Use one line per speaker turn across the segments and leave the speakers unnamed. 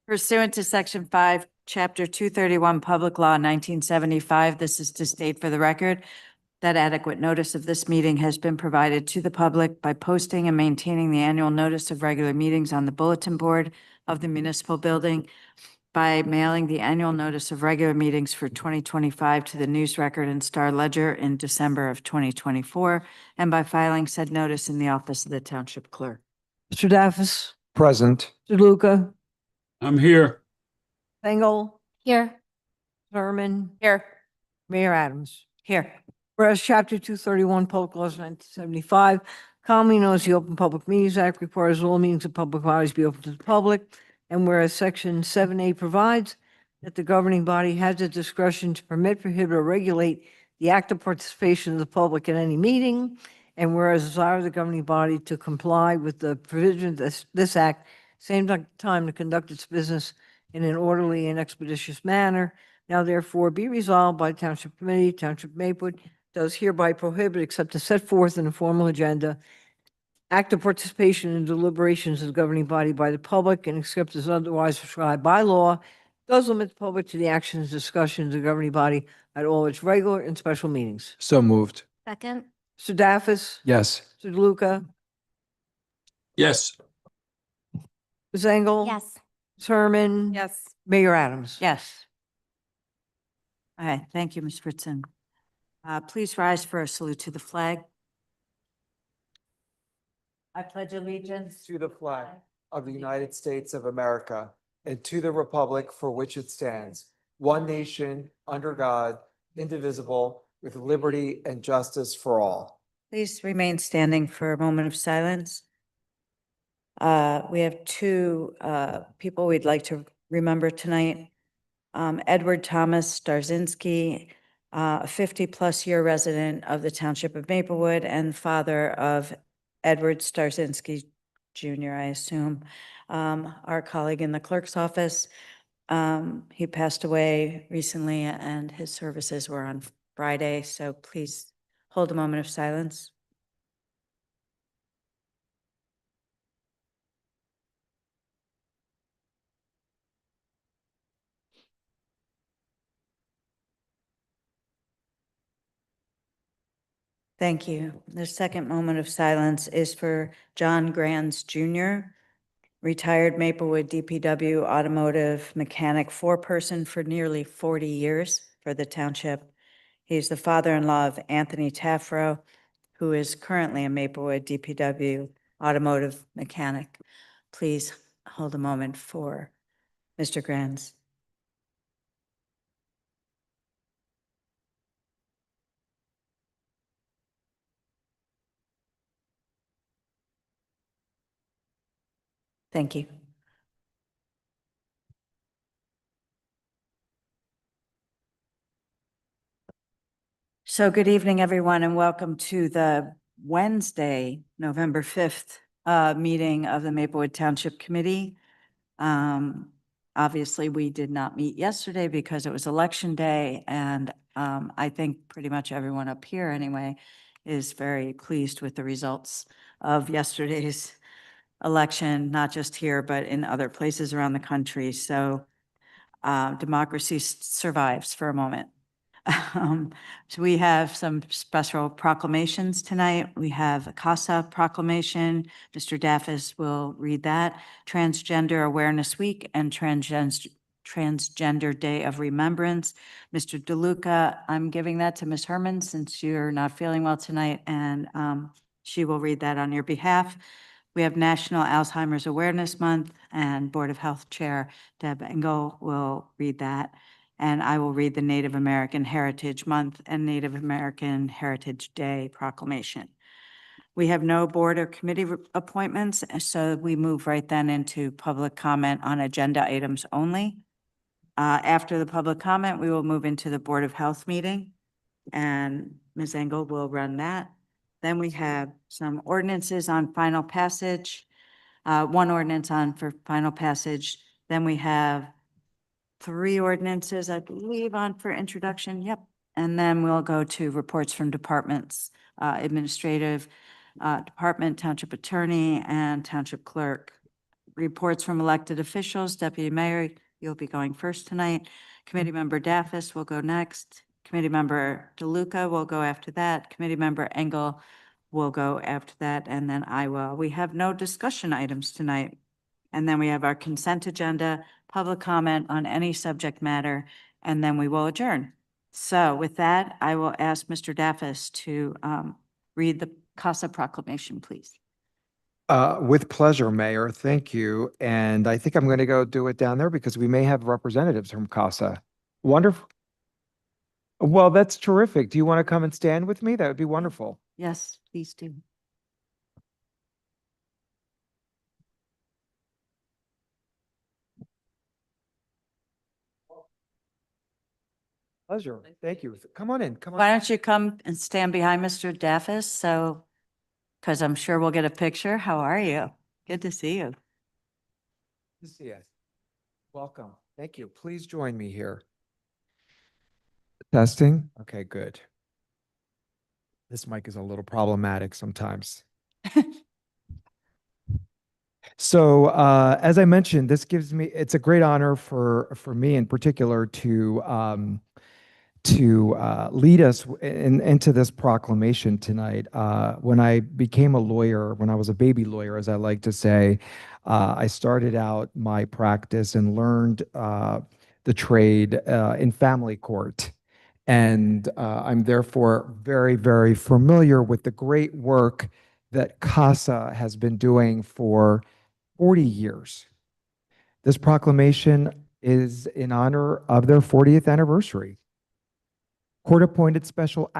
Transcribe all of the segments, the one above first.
Pursuant to Section 5, Chapter 231, Public Law 1975, this is to state for the record that adequate notice of this meeting has been provided to the public by posting and maintaining the annual notice of regular meetings on the bulletin board of the municipal building, by mailing the annual notice of regular meetings for 2025 to the News Record and Star Ledger in December of 2024, and by filing said notice in the office of the Township Clerk.
Mr. Daffis.
Present.
Mr. Luca.
I'm here.
Engel.
Here.
Herman.
Here.
Mayor Adams.
Here.
Whereas Chapter 231, Public Laws 1975, commonly known as the Open Public Meetings Act, requires all meetings of public bodies be open to the public. And whereas Section 7A provides that the governing body has the discretion to permit, prohibit, or regulate the active participation of the public in any meeting. And whereas the desire of the governing body to comply with the provisions of this act, same time to conduct its business in an orderly and expeditious manner. Now therefore be resolved by the Township Committee, Township Maplewood, does hereby prohibit, except to set forth in a formal agenda, active participation in deliberations of the governing body by the public, and except as otherwise prescribed by law, does limit the public to the actions and discussions of the governing body at all its regular and special meetings.
So moved.
Second.
Mr. Daffis.
Yes.
Mr. DeLuca.
Yes.
Ms. Engel.
Yes.
Ms. Herman.
Yes.
Mayor Adams.
Yes. All right, thank you, Ms. Fritzen. Please rise for a salute to the flag. I pledge allegiance
To the flag of the United States of America and to the republic for which it stands, one nation, under God, indivisible, with liberty and justice for all.
Please remain standing for a moment of silence. We have two people we'd like to remember tonight. Edward Thomas Starzinski, a 50-plus year resident of the Township of Maplewood and father of Edward Starzinski Jr., I assume, our colleague in the clerk's office. He passed away recently and his services were on Friday, so please hold a moment of silence. Thank you. The second moment of silence is for John Granz Jr., retired Maplewood DPW automotive mechanic, foreperson for nearly 40 years for the township. He's the father-in-law of Anthony Taffro, who is currently a Maplewood DPW automotive mechanic. Please hold a moment for Mr. Granz. Thank you. So good evening, everyone, and welcome to the Wednesday, November 5th meeting of the Maplewood Township Committee. Obviously, we did not meet yesterday because it was election day, and I think pretty much everyone up here anyway is very pleased with the results of yesterday's election, not just here, but in other places around the country. So democracy survives for a moment. So we have some special proclamations tonight. We have a CASA proclamation. Mr. Daffis will read that. Transgender Awareness Week and Transgender Day of Remembrance. Mr. DeLuca, I'm giving that to Ms. Herman since you're not feeling well tonight, and she will read that on your behalf. We have National Alzheimer's Awareness Month, and Board of Health Chair Deb Engel will read that. And I will read the Native American Heritage Month and Native American Heritage Day proclamation. We have no board or committee appointments, so we move right then into public comment on agenda items only. After the public comment, we will move into the Board of Health meeting, and Ms. Engel will run that. Then we have some ordinances on final passage, one ordinance on for final passage. Then we have 3 ordinances, I believe, on for introduction. Yep. And then we'll go to reports from departments, administrative department, township attorney, and township clerk. reports from elected officials. Deputy Mayor, you'll be going first tonight. Committee Member Daffis will go next. Committee Member DeLuca will go after that. Committee Member Engel will go after that, and then I will. We have no discussion items tonight. And then we have our consent agenda, public comment on any subject matter, and then we will adjourn. So with that, I will ask Mr. Daffis to read the CASA proclamation, please.
With pleasure, Mayor. Thank you. And I think I'm going to go do it down there because we may have representatives from CASA. Wonderful. Well, that's terrific. Do you want to come and stand with me? That would be wonderful.
Yes, please do.
Pleasure. Thank you. Come on in. Come on.
Why don't you come and stand behind Mr. Daffis? So, because I'm sure we'll get a picture. How are you? Good to see you.
Good to see you. Welcome. Thank you. Please join me here. Testing. Okay, good. This mic is a little problematic sometimes. So, as I mentioned, this gives me, it's a great honor for me in particular to lead us into this proclamation tonight. When I became a lawyer, when I was a baby lawyer, as I like to say, I started out my practice and learned the trade in family court. And I'm therefore very, very familiar with the great work that CASA has been doing for 40 years. This proclamation is in honor of their 40th anniversary. Court-appointed special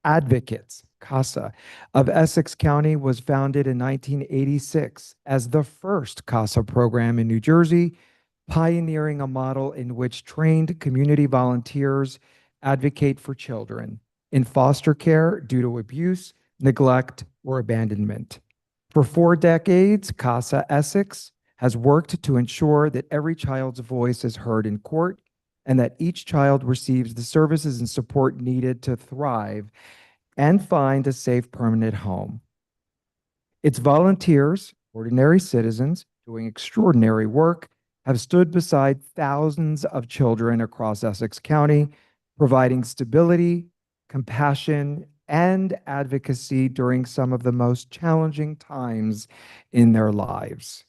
advocates, CASA, of Essex County was founded in 1986 as the first CASA program in New Jersey, pioneering a model in which trained community volunteers advocate for children in foster care due to abuse, neglect, or abandonment. For 4 decades, CASA Essex has worked to ensure that every child's voice is heard in court and that each child receives the services and support needed to thrive and find a safe, permanent home. Its volunteers, ordinary citizens doing extraordinary work, have stood beside thousands of children across Essex County, providing stability, compassion, and advocacy during some of the most challenging times in their lives.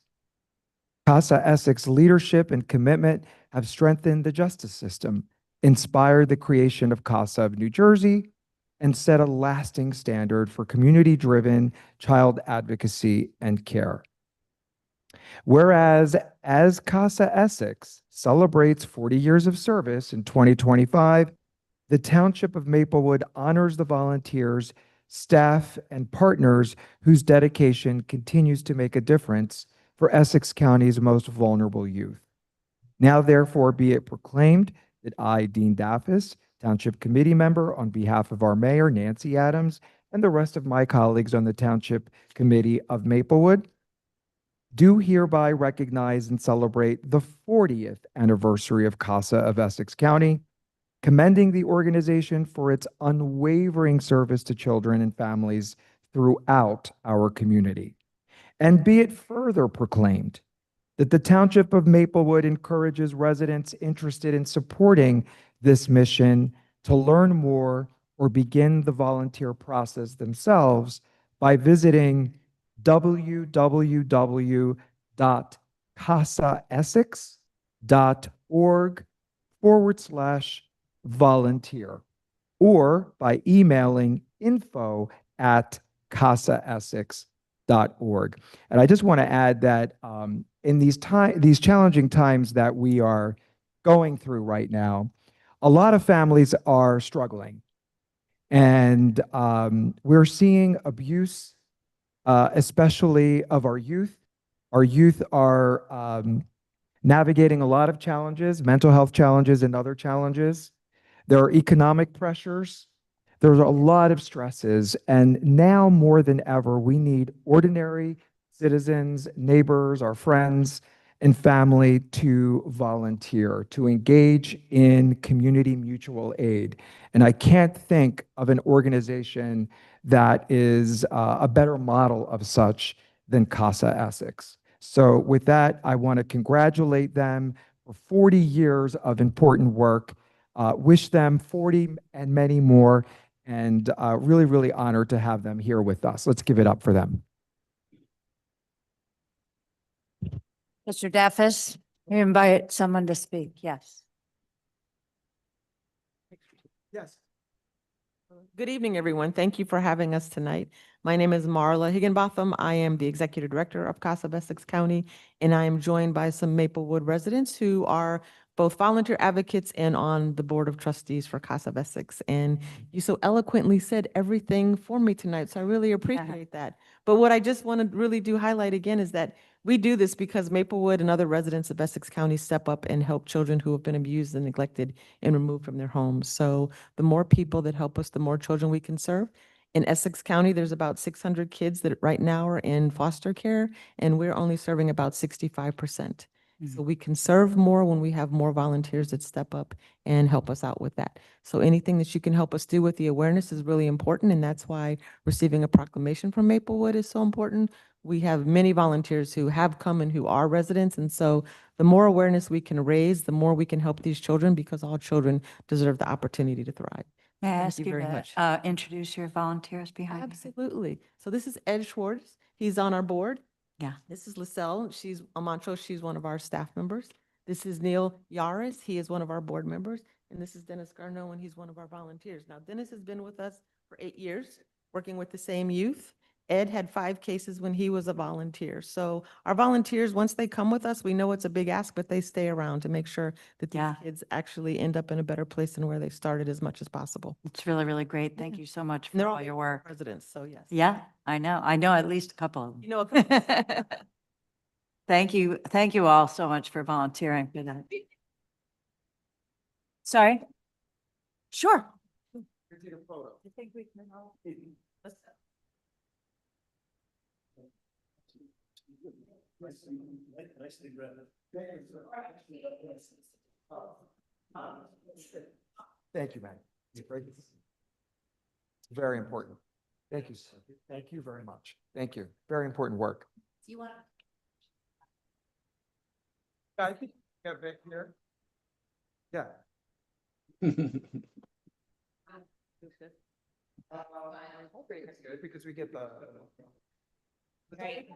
CASA Essex leadership and commitment have strengthened the justice system, inspired the creation of CASA of New Jersey, and set a lasting standard for community-driven child advocacy and care. Whereas, as CASA Essex celebrates 40 years of service in 2025, the Township of Maplewood honors the volunteers, staff, and partners whose dedication continues to make a difference for Essex County's most vulnerable youth. Now, therefore, be it proclaimed that I, Dean Daffis, Township Committee member on behalf of our Mayor, Nancy Adams, and the rest of my colleagues on the Township Committee of Maplewood, do hereby recognize and celebrate the 40th anniversary of CASA of Essex County, commending the organization for its unwavering service to children and families throughout our community. And be it further proclaimed that the Township of Maplewood encourages residents interested in supporting this mission to learn more or begin the volunteer process themselves by visiting www.casaessex.org/volunteer or by emailing info@casaessex.org. And I just want to add that in these challenging times that we are going through right now, a lot of families are struggling. And we're seeing abuse, especially of our youth. Our youth are navigating a lot of challenges, mental health challenges and other challenges. There are economic pressures. There's a lot of stresses. And now more than ever, we need ordinary citizens, neighbors, our friends, and family to volunteer, to engage in community mutual aid. And I can't think of an organization that is a better model of such than CASA Essex. So with that, I want to congratulate them for 40 years of important work. Wish them 40 and many more, and really, really honored to have them here with us. Let's give it up for them.
Mr. Daffis, you invite someone to speak. Yes.
Yes.
Good evening, everyone. Thank you for having us tonight. My name is Marla Higginbotham. I am the Executive Director of CASA of Essex County, and I am joined by some Maplewood residents who are both volunteer advocates and on the Board of Trustees for CASA of Essex. And you so eloquently said everything for me tonight, so I really appreciate that. But what I just want to really do highlight again is that we do this because Maplewood and other residents of Essex County step up and help children who have been abused and neglected and removed from their homes. So the more people that help us, the more children we can serve. In Essex County, there's about 600 kids that right now are in foster care, and we're only serving about 65%. So we can serve more when we have more volunteers that step up and help us out with that. So anything that you can help us do with the awareness is really important, and that's why receiving a proclamation from Maplewood is so important. We have many volunteers who have come and who are residents, and so the more awareness we can raise, the more we can help these children, because all children deserve the opportunity to thrive.
May I
Thank
ask
you
you
very
to
much.
introduce your volunteers behind you?
Absolutely. So this is Ed Schwartz. He's on our board.
Yeah.
This is Lacelle. She's Amancho. She's one of our staff members. This is Neil Yaris. He is one of our board members. And this is Dennis Garneau, and he's one of our volunteers. Now, Dennis has been with us for 8 years, working with the same youth. Ed had 5 cases when he was a volunteer. So our volunteers, once they come with us, we know it's a big ask, but they stay around to make sure that these
Yeah.
kids actually end up in a better place than where they started as much as possible.
It's really, really great. Thank
Yeah.
you so much
And they're
for
all
all your work.
residents, so yes.
Yeah, I know. I know at least a couple of them.
You know, a couple-
Thank you. Thank you all so much for volunteering for that. Sorry? Sure.
Thank you, man. Very important. Thank you, sir. Thank you very much. Thank you. Very important work.
You want?
I think you got Vic here. Yeah. It's good because we get the.
Right.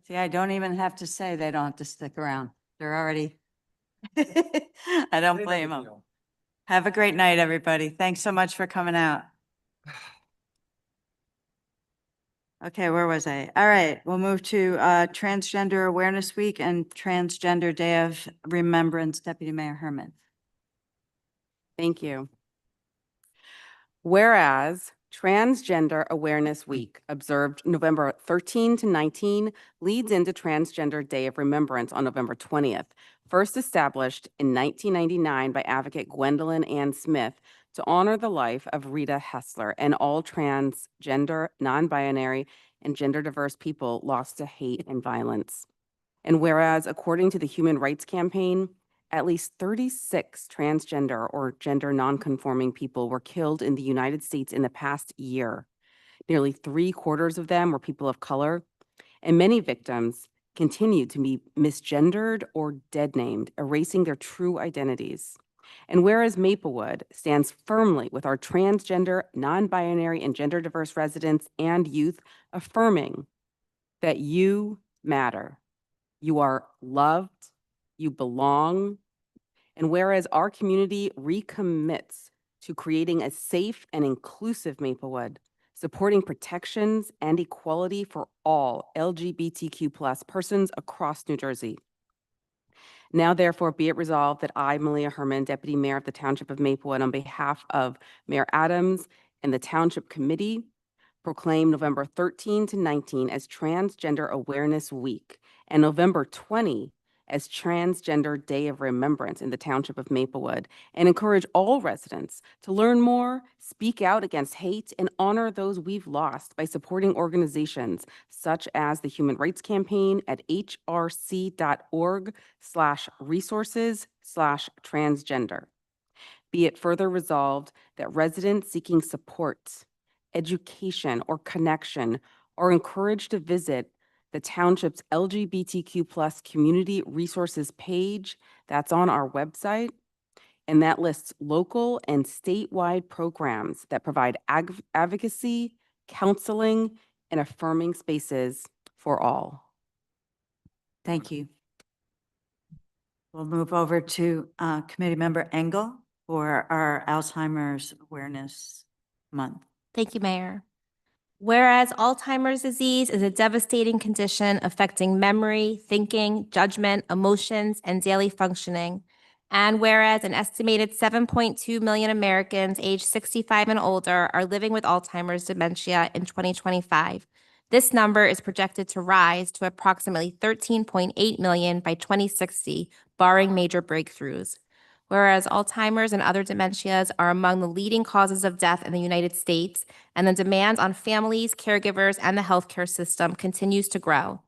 See, I don't even have to say they don't have to stick around. They're already. I don't blame them. Have a great night, everybody. Thanks so much for coming out. Okay, where was I? All right, we'll move to Transgender Awareness Week and Transgender Day of Remembrance. Deputy Mayor Herman.
Thank you. Whereas Transgender Awareness Week, observed November 13 to 19, leads into Transgender Day of Remembrance on November 20th, first established in 1999 by advocate Gwendolyn Ann Smith to honor the life of Rita Hessler and all transgender, non-binary, and gender diverse people lost to hate and violence. And whereas, according to the Human Rights Campaign, at least 36 transgender or gender nonconforming people were killed in the United States in the past year. Nearly 3/4 of them were people of color, and many victims continued to be misgendered or dead named, erasing their true identities. And whereas Maplewood stands firmly with our transgender, non-binary, and gender diverse residents and youth, affirming that you matter. You are loved, you belong, And whereas our community recommits to creating a safe and inclusive Maplewood, supporting protections and equality for all LGBTQ+ persons across New Jersey. Now therefore be it resolved that I, Malia Herman, Deputy Mayor of the Township of Maplewood, on behalf of Mayor Adams and the Township Committee, proclaim November 13 to 19 as Transgender Awareness Week and November 20 as Transgender Day of Remembrance in the Township of Maplewood, and encourage all residents to learn more, speak out against hate, and honor those we've lost by supporting organizations such as the Human Rights Campaign at hrc.org/resources/transgender. Be it further resolved that residents seeking support, education, or connection are encouraged to visit the township's LGBTQ+ community resources page that's on our website, and that lists local and statewide programs that provide advocacy, counseling, and affirming spaces for all.
Thank you. We'll move over to Committee Member Engel for our Alzheimer's Awareness Month.
Thank you, Mayor. Whereas Alzheimer's disease is a devastating condition affecting memory, thinking, judgment, emotions, and daily functioning, and whereas an estimated 7.2 million Americans aged 65 and older are living with Alzheimer's dementia in 2025, this number is projected to rise to approximately 13.8 million by 2060, barring major breakthroughs. Whereas Alzheimer's and other dementias are among the leading causes of death in the United States, and the demands on families, caregivers, and the healthcare system continues to grow.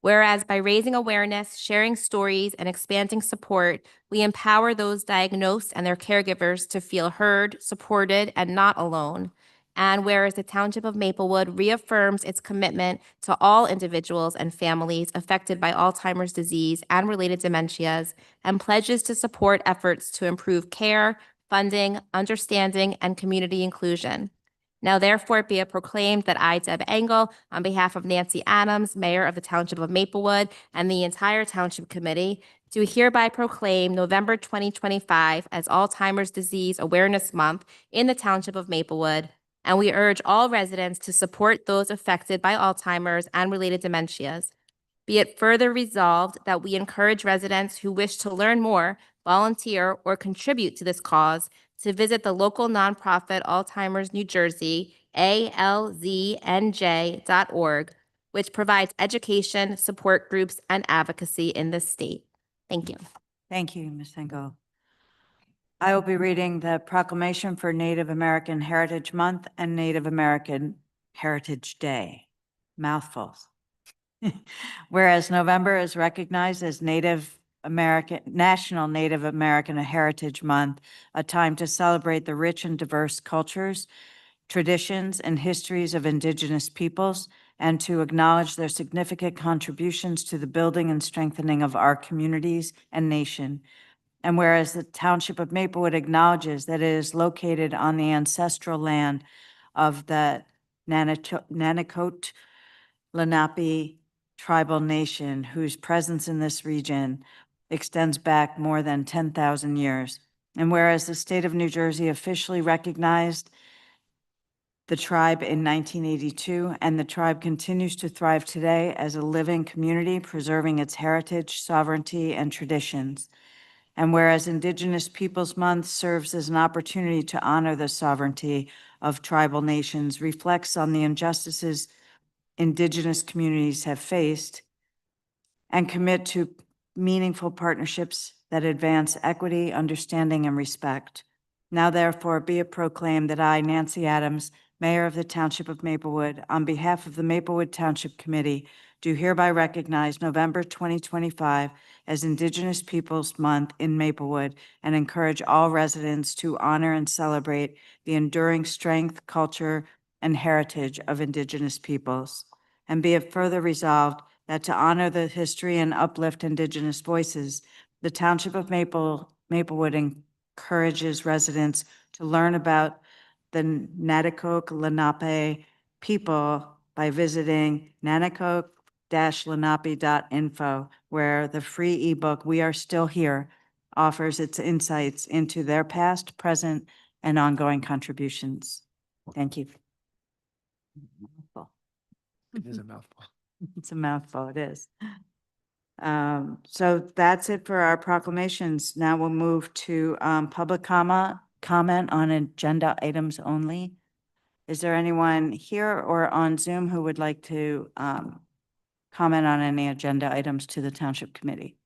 Whereas by raising awareness, sharing stories, and expanding support, we empower those diagnosed and their caregivers to feel heard, supported, and not alone. And whereas the Township of Maplewood reaffirms its commitment to all individuals and families affected by Alzheimer's disease and related dementias, and pledges to support efforts to improve care, funding, understanding, and community inclusion. Now therefore be it proclaimed that I, Deb Engel, on behalf of Nancy Adams, Mayor of the Township of Maplewood, and the entire Township Committee, do hereby proclaim November 2025 as Alzheimer's Disease Awareness Month in the Township of Maplewood, and we urge all residents to support those affected by Alzheimer's and related dementias. Be it further resolved that we encourage residents who wish to learn more, volunteer, or contribute to this cause to visit the local nonprofit Alzheimer's New Jersey, alznj.org, which provides education, support groups, and advocacy in the state. Thank you.
Thank you, Ms. Engel. I will be reading the proclamation for Native American Heritage Month and Native American Heritage Day. Mouthfuls. Whereas November is recognized as National Native American Heritage Month, a time to celebrate the rich and diverse cultures, traditions, and histories of Indigenous peoples, and to acknowledge their significant contributions to the building and strengthening of our communities and nation. And whereas the Township of Maplewood acknowledges that it is located on the ancestral land of the Nanticoke Lenape tribal nation, whose presence in this region extends back more than 10,000 years. And whereas the state of New Jersey officially recognized the tribe in 1982, and the tribe continues to thrive today as a living community, preserving its heritage, sovereignty, and traditions. And whereas Indigenous Peoples Month serves as an opportunity to honor the sovereignty of tribal nations, reflects on the injustices Indigenous communities have faced, and commit to meaningful partnerships that advance equity, understanding, and respect. Now therefore be it proclaimed that I, Nancy Adams, Mayor of the Township of Maplewood, on behalf of the Maplewood Township Committee, do hereby recognize November 2025 as Indigenous Peoples Month in Maplewood, and encourage all residents to honor and celebrate the enduring strength, culture, and heritage of Indigenous peoples. And be it further resolved that to honor the history and uplift Indigenous voices, the Township of Maplewood encourages residents to learn about the Nanticoke Lenape people by visiting nanticoke-lenape.info, where the free ebook, We Are Still Here, offers its insights into their past, present, and ongoing contributions. Thank you.
It is a mouthful.
It's a mouthful, it is. So that's it for our proclamations. Now we'll move to public comment on agenda items only. Is there anyone here or on Zoom who would like to comment on any agenda items to the Township Committee?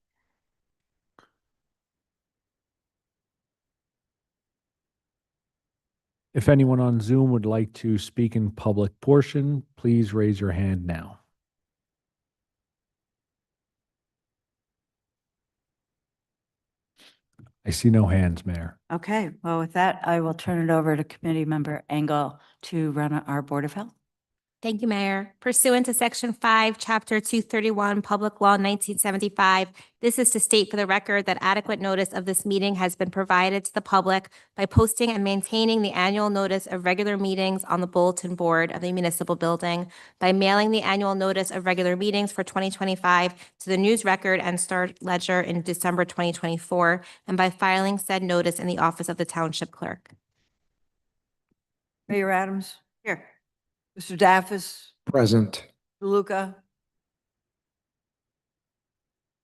If anyone on Zoom would like to speak in public portion, please raise your hand now. I see no hands, Mayor.
Okay, well, with that, I will turn it over to Committee Member Engel to run our Board of Health.
Thank you, Mayor. Pursuant to Section 5, Chapter 231, Public Law 1975, this is to state for the record that adequate notice of this meeting has been provided to the public by posting and maintaining the annual notice of regular meetings on the bulletin board of the municipal building, by mailing the annual notice of regular meetings for 2025 to the News Record and Star Ledger in December 2024, and by filing said notice in the office of the Township Clerk.
Mayor Adams,
Here.
Mr. Daffis,
Present.
DeLuca,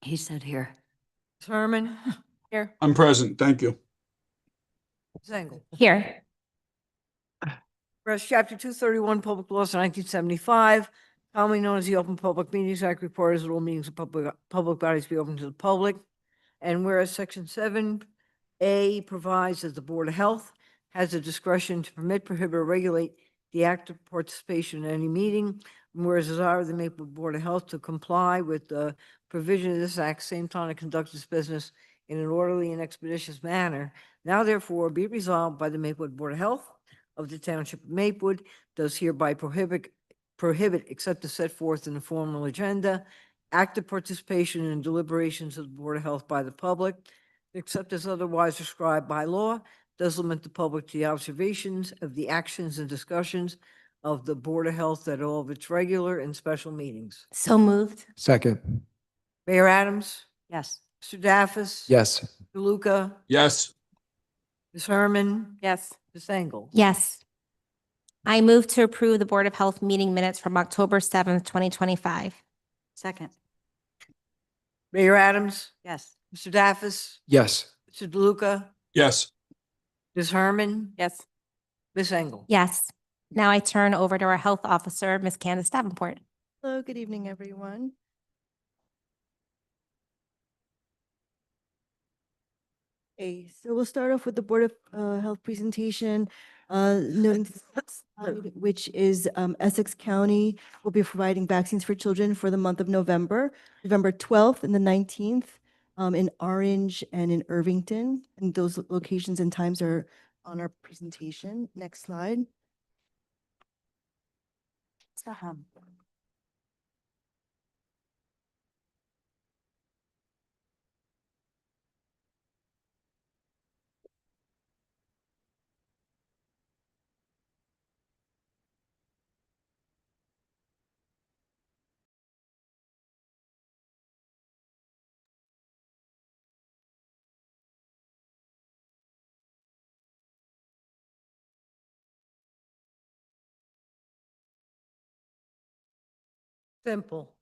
He said here.
Ms. Herman,
Here.
I'm present. Thank you.
Ms. Engel.
Here.
Whereas Chapter 231, Public Laws 1975, commonly known as the Open Public Meetings Act, requires that all meetings of public bodies be open to the public. And whereas Section 7A provides that the Board of Health has the discretion to permit, prohibit, or regulate the active participation in any meeting, and whereas desire the Maplewood Board of Health to comply with the provision of this act, same time to conduct its business in an orderly and expeditious manner, now therefore be resolved by the Maplewood Board of Health of the Township of Maplewood, does hereby prohibit, except as set forth in the formal agenda, active participation in deliberations of the Board of Health by the public, except as otherwise prescribed by law, does limit the public to the observations of the actions and discussions of the Board of Health at all of its regular and special meetings.
So moved.
Second.
Mayor Adams,
Yes.
Mr. Daffis.
Yes.
DeLuca,
Yes.
Ms. Herman,
Yes.
Ms. Engel.
Yes. I move to approve the Board of Health meeting minutes from October 7th, 2025.
Second.
Mayor Adams,
Yes.
Mr. Daffis,
Yes.
Mr. DeLuca,
Yes.
Ms. Herman,
Yes.
Ms. Engel.
Yes. Now I turn over to our Health Officer, Ms. Candace Davenport.
Hello, good evening, everyone. Okay, so we'll start off with the Board of Health presentation, noting which is Essex County will be providing vaccines for children for the month of November, November 12th and the 19th in Orange and in Irvington. And those locations and times are on our presentation. Next slide.
Simple.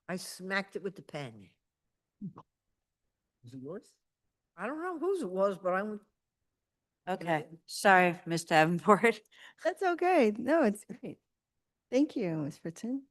I smacked it with the pen. Was it yours? I don't know whose it was, but I'm.
Okay. Sorry, Ms. Davenport.
That's okay. No, it's great. Thank you, Ms. Fritton.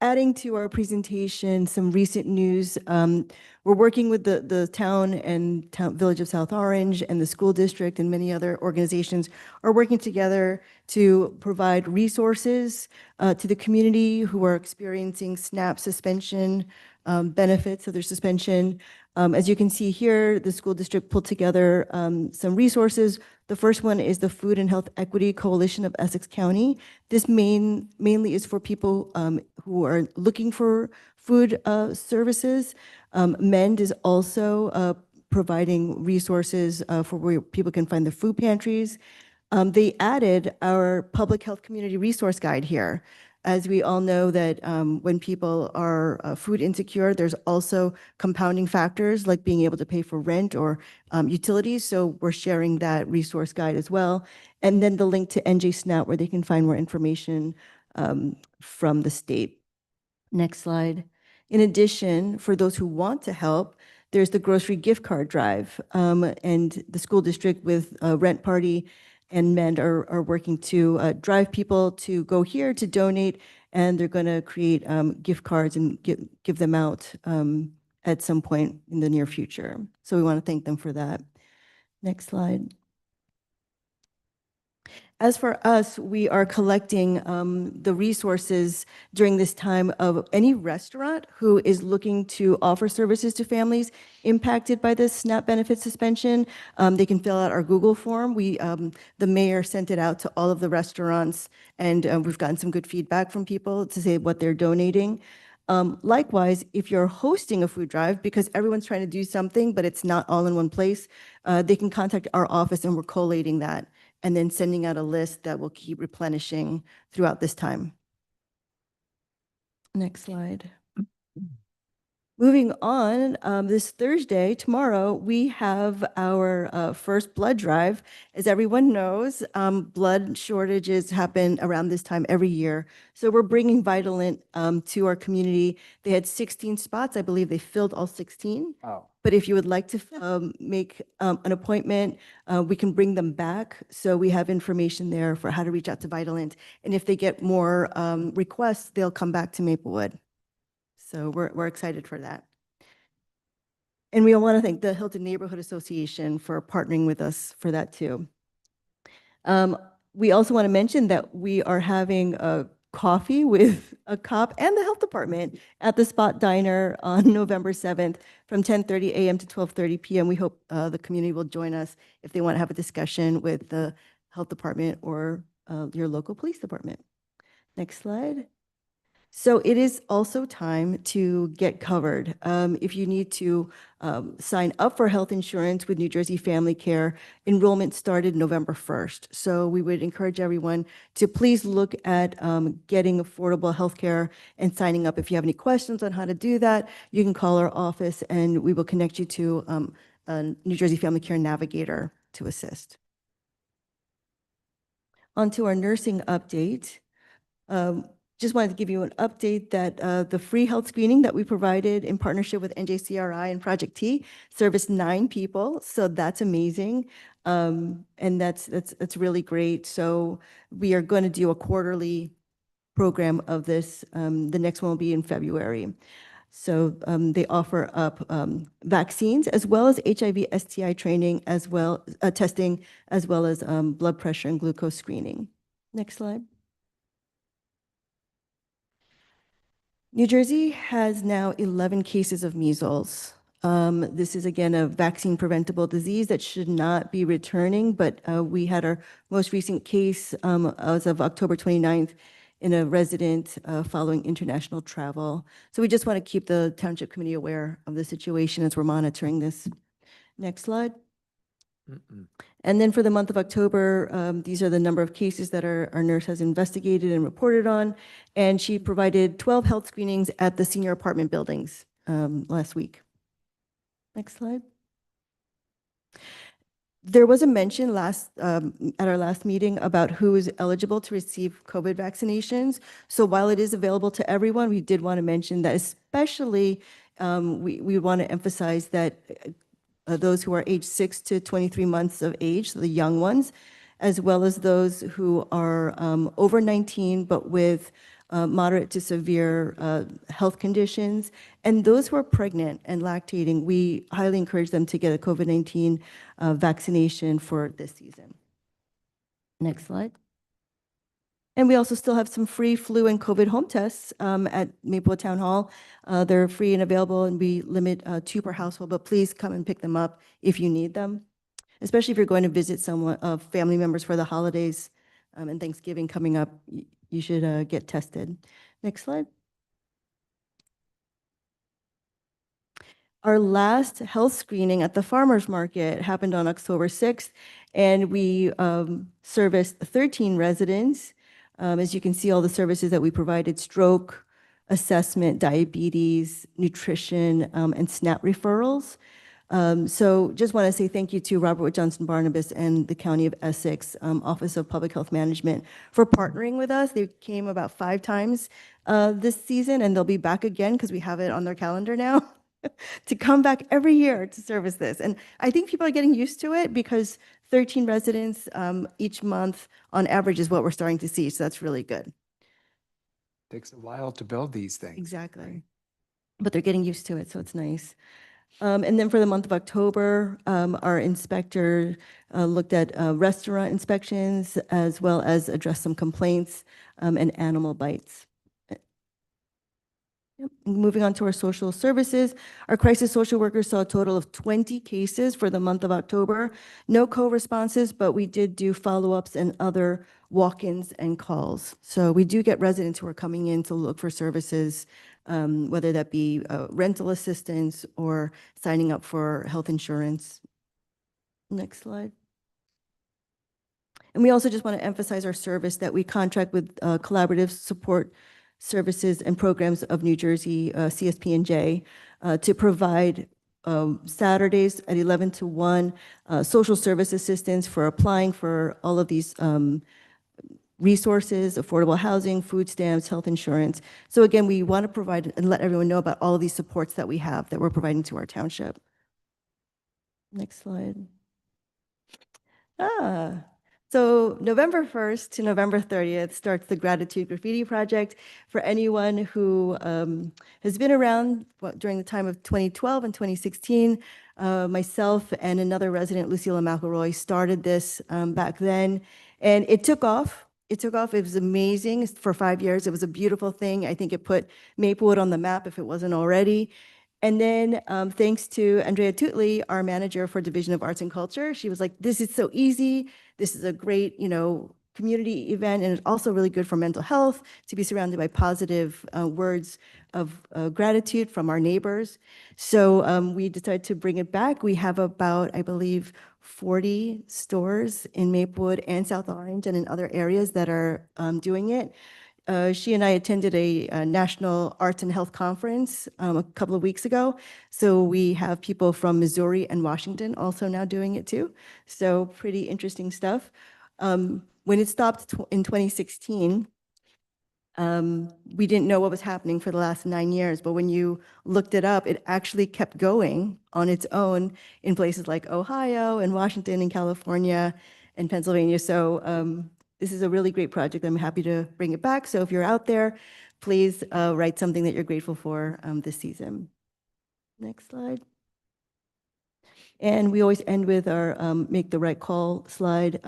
Adding to our presentation, some recent news. We're working with the town and village of South Orange and the school district and many other organizations are working together to provide resources to the community who are experiencing SNAP suspension benefits of their suspension. As you can see here, the school district pulled together some resources. The first one is the Food and Health Equity Coalition of Essex County. This mainly is for people who are looking for food services. MEND is also providing resources for where people can find the food pantries. They added our public health community resource guide here. As we all know that when people are food insecure, there's also compounding factors like being able to pay for rent or utilities. So we're sharing that resource guide as well. And then the link to NJ SNAP where they can find more information from the state. Next slide. In addition, for those who want to help, there's the grocery gift card drive. And the school district with Rent Party and MEND are working to drive people to go here to donate. And they're going to create gift cards and give them out at some point in the near future. So we want to thank them for that. Next slide. As for us, we are collecting the resources during this time of any restaurant who is looking to offer services to families impacted by this SNAP benefit suspension. They can fill out our Google form. The mayor sent it out to all of the restaurants, and we've gotten some good feedback from people to say what they're donating. Likewise, if you're hosting a food drive, because everyone's trying to do something, but it's not all in one place, they can contact our office and we're collating that and then sending out a list that will keep replenishing throughout this time. Next slide. Moving on, this Thursday, tomorrow, we have our first blood drive. As everyone knows, blood shortages happen around this time every year. So we're bringing Vitalant to our community. They had 16 spots. I believe they filled all 16.
Oh.
But if you would like to make an appointment, we can bring them back. So we have information there for how to reach out to Vitalant. And if they get more requests, they'll come back to Maplewood. So we're excited for that. And we want to thank the Hilton Neighborhood Association for partnering with us for that too. We also want to mention that we are having a coffee with a cop and the health department at the Spot Diner on November 7th from 10:30 a.m. to 12:30 p.m. We hope the community will join us if they want to have a discussion with the health department or your local police department. Next slide. So it is also time to get covered. If you need to sign up for health insurance with New Jersey Family Care, enrollment started November 1st. So we would encourage everyone to please look at getting affordable health care and signing up. If you have any questions on how to do that, you can call our office and we will connect you to a New Jersey Family Care navigator to assist. On to our nursing update. Just wanted to give you an update that the free health screening that we provided in partnership with NJCRI and Project T serviced 9 people. So that's amazing. And that's really great. So we are going to do a quarterly program of this. The next one will be in February. So they offer up vaccines as well as HIV, STI training, as well testing, as well as blood pressure and glucose screening. Next slide. New Jersey has now 11 cases of measles. This is, again, a vaccine-preventable disease that should not be returning, but we had our most recent case as of October 29th in a resident following international travel. So we just want to keep the Township Committee aware of the situation as we're monitoring this. Next slide. And then for the month of October, these are the number of cases that our nurse has investigated and reported on. And she provided 12 health screenings at the senior apartment buildings last week. Next slide. There was a mention at our last meeting about who is eligible to receive COVID vaccinations. So while it is available to everyone, we did want to mention that especially we want to emphasize that those who are age 6 to 23 months of age, so the young ones, as well as those who are over 19 but with moderate to severe health conditions, and those who are pregnant and lactating, we highly encourage them to get a COVID-19 vaccination for this season. Next slide. And we also still have some free flu and COVID home tests at Maplewood Town Hall. They're free and available, and we limit 2 per household, but please come and pick them up if you need them, especially if you're going to visit someone, family members for the holidays and Thanksgiving coming up. You should get tested. Next slide. Our last health screening at the farmers market happened on October 6th, and we serviced 13 residents. As you can see, all the services that we provided: stroke, assessment, diabetes, nutrition, and SNAP referrals. So just want to say thank you to Robert Wood Johnson Barnabas and the County of Essex Office of Public Health Management for partnering with us. They came about 5 times this season, and they'll be back again because we have it on their calendar now to come back every year to service this. And I think people are getting used to it because 13 residents each month on average is what we're starting to see. So that's really good.
Takes a while to build these things.
Exactly. But they're getting used to it, so it's nice. And then for the month of October, our inspector looked at restaurant inspections as well as addressed some complaints and animal bites. Yep. Moving on to our social services, our crisis social workers saw a total of 20 cases for the month of October. No co-responses, but we did do follow-ups and other walk-ins and calls. So we do get residents who are coming in to look for services, whether that be rental assistance or signing up for health insurance. Next slide. And we also just want to emphasize our service that we contract with Collaborative Support Services and Programs of New Jersey, CSP&J, to provide Saturdays at 11 to 1 social service assistance for applying for all of these resources, affordable housing, food stamps, health insurance. So again, we want to provide and let everyone know about all of these supports that we have that we're providing to our township. Next slide. So November 1st to November 30th starts the Gratitude Graffiti Project for anyone who has been around during the time of 2012 and 2016. Myself and another resident, Lucilla McElroy, started this back then, and it took off. It took off. It was amazing for 5 years. It was a beautiful thing. I think it put Maplewood on the map if it wasn't already. And then thanks to Andrea Tutley, our manager for Division of Arts and Culture, she was like, this is so easy. This is a great, community event, and it's also really good for mental health to be surrounded by positive words of gratitude from our neighbors. So we decided to bring it back. We have about, I believe, 40 stores in Maplewood and South Orange and in other areas that are doing it. She and I attended a National Arts and Health Conference a couple of weeks ago. So we have people from Missouri and Washington also now doing it too. So pretty interesting stuff. When it stopped in 2016, we didn't know what was happening for the last 9 years, but when you looked it up, it actually kept going on its own in places like Ohio and Washington and California and Pennsylvania. So this is a really great project. I'm happy to bring it back. So if you're out there, please write something that you're grateful for this season. Next slide. And we always end with our make the right call slide.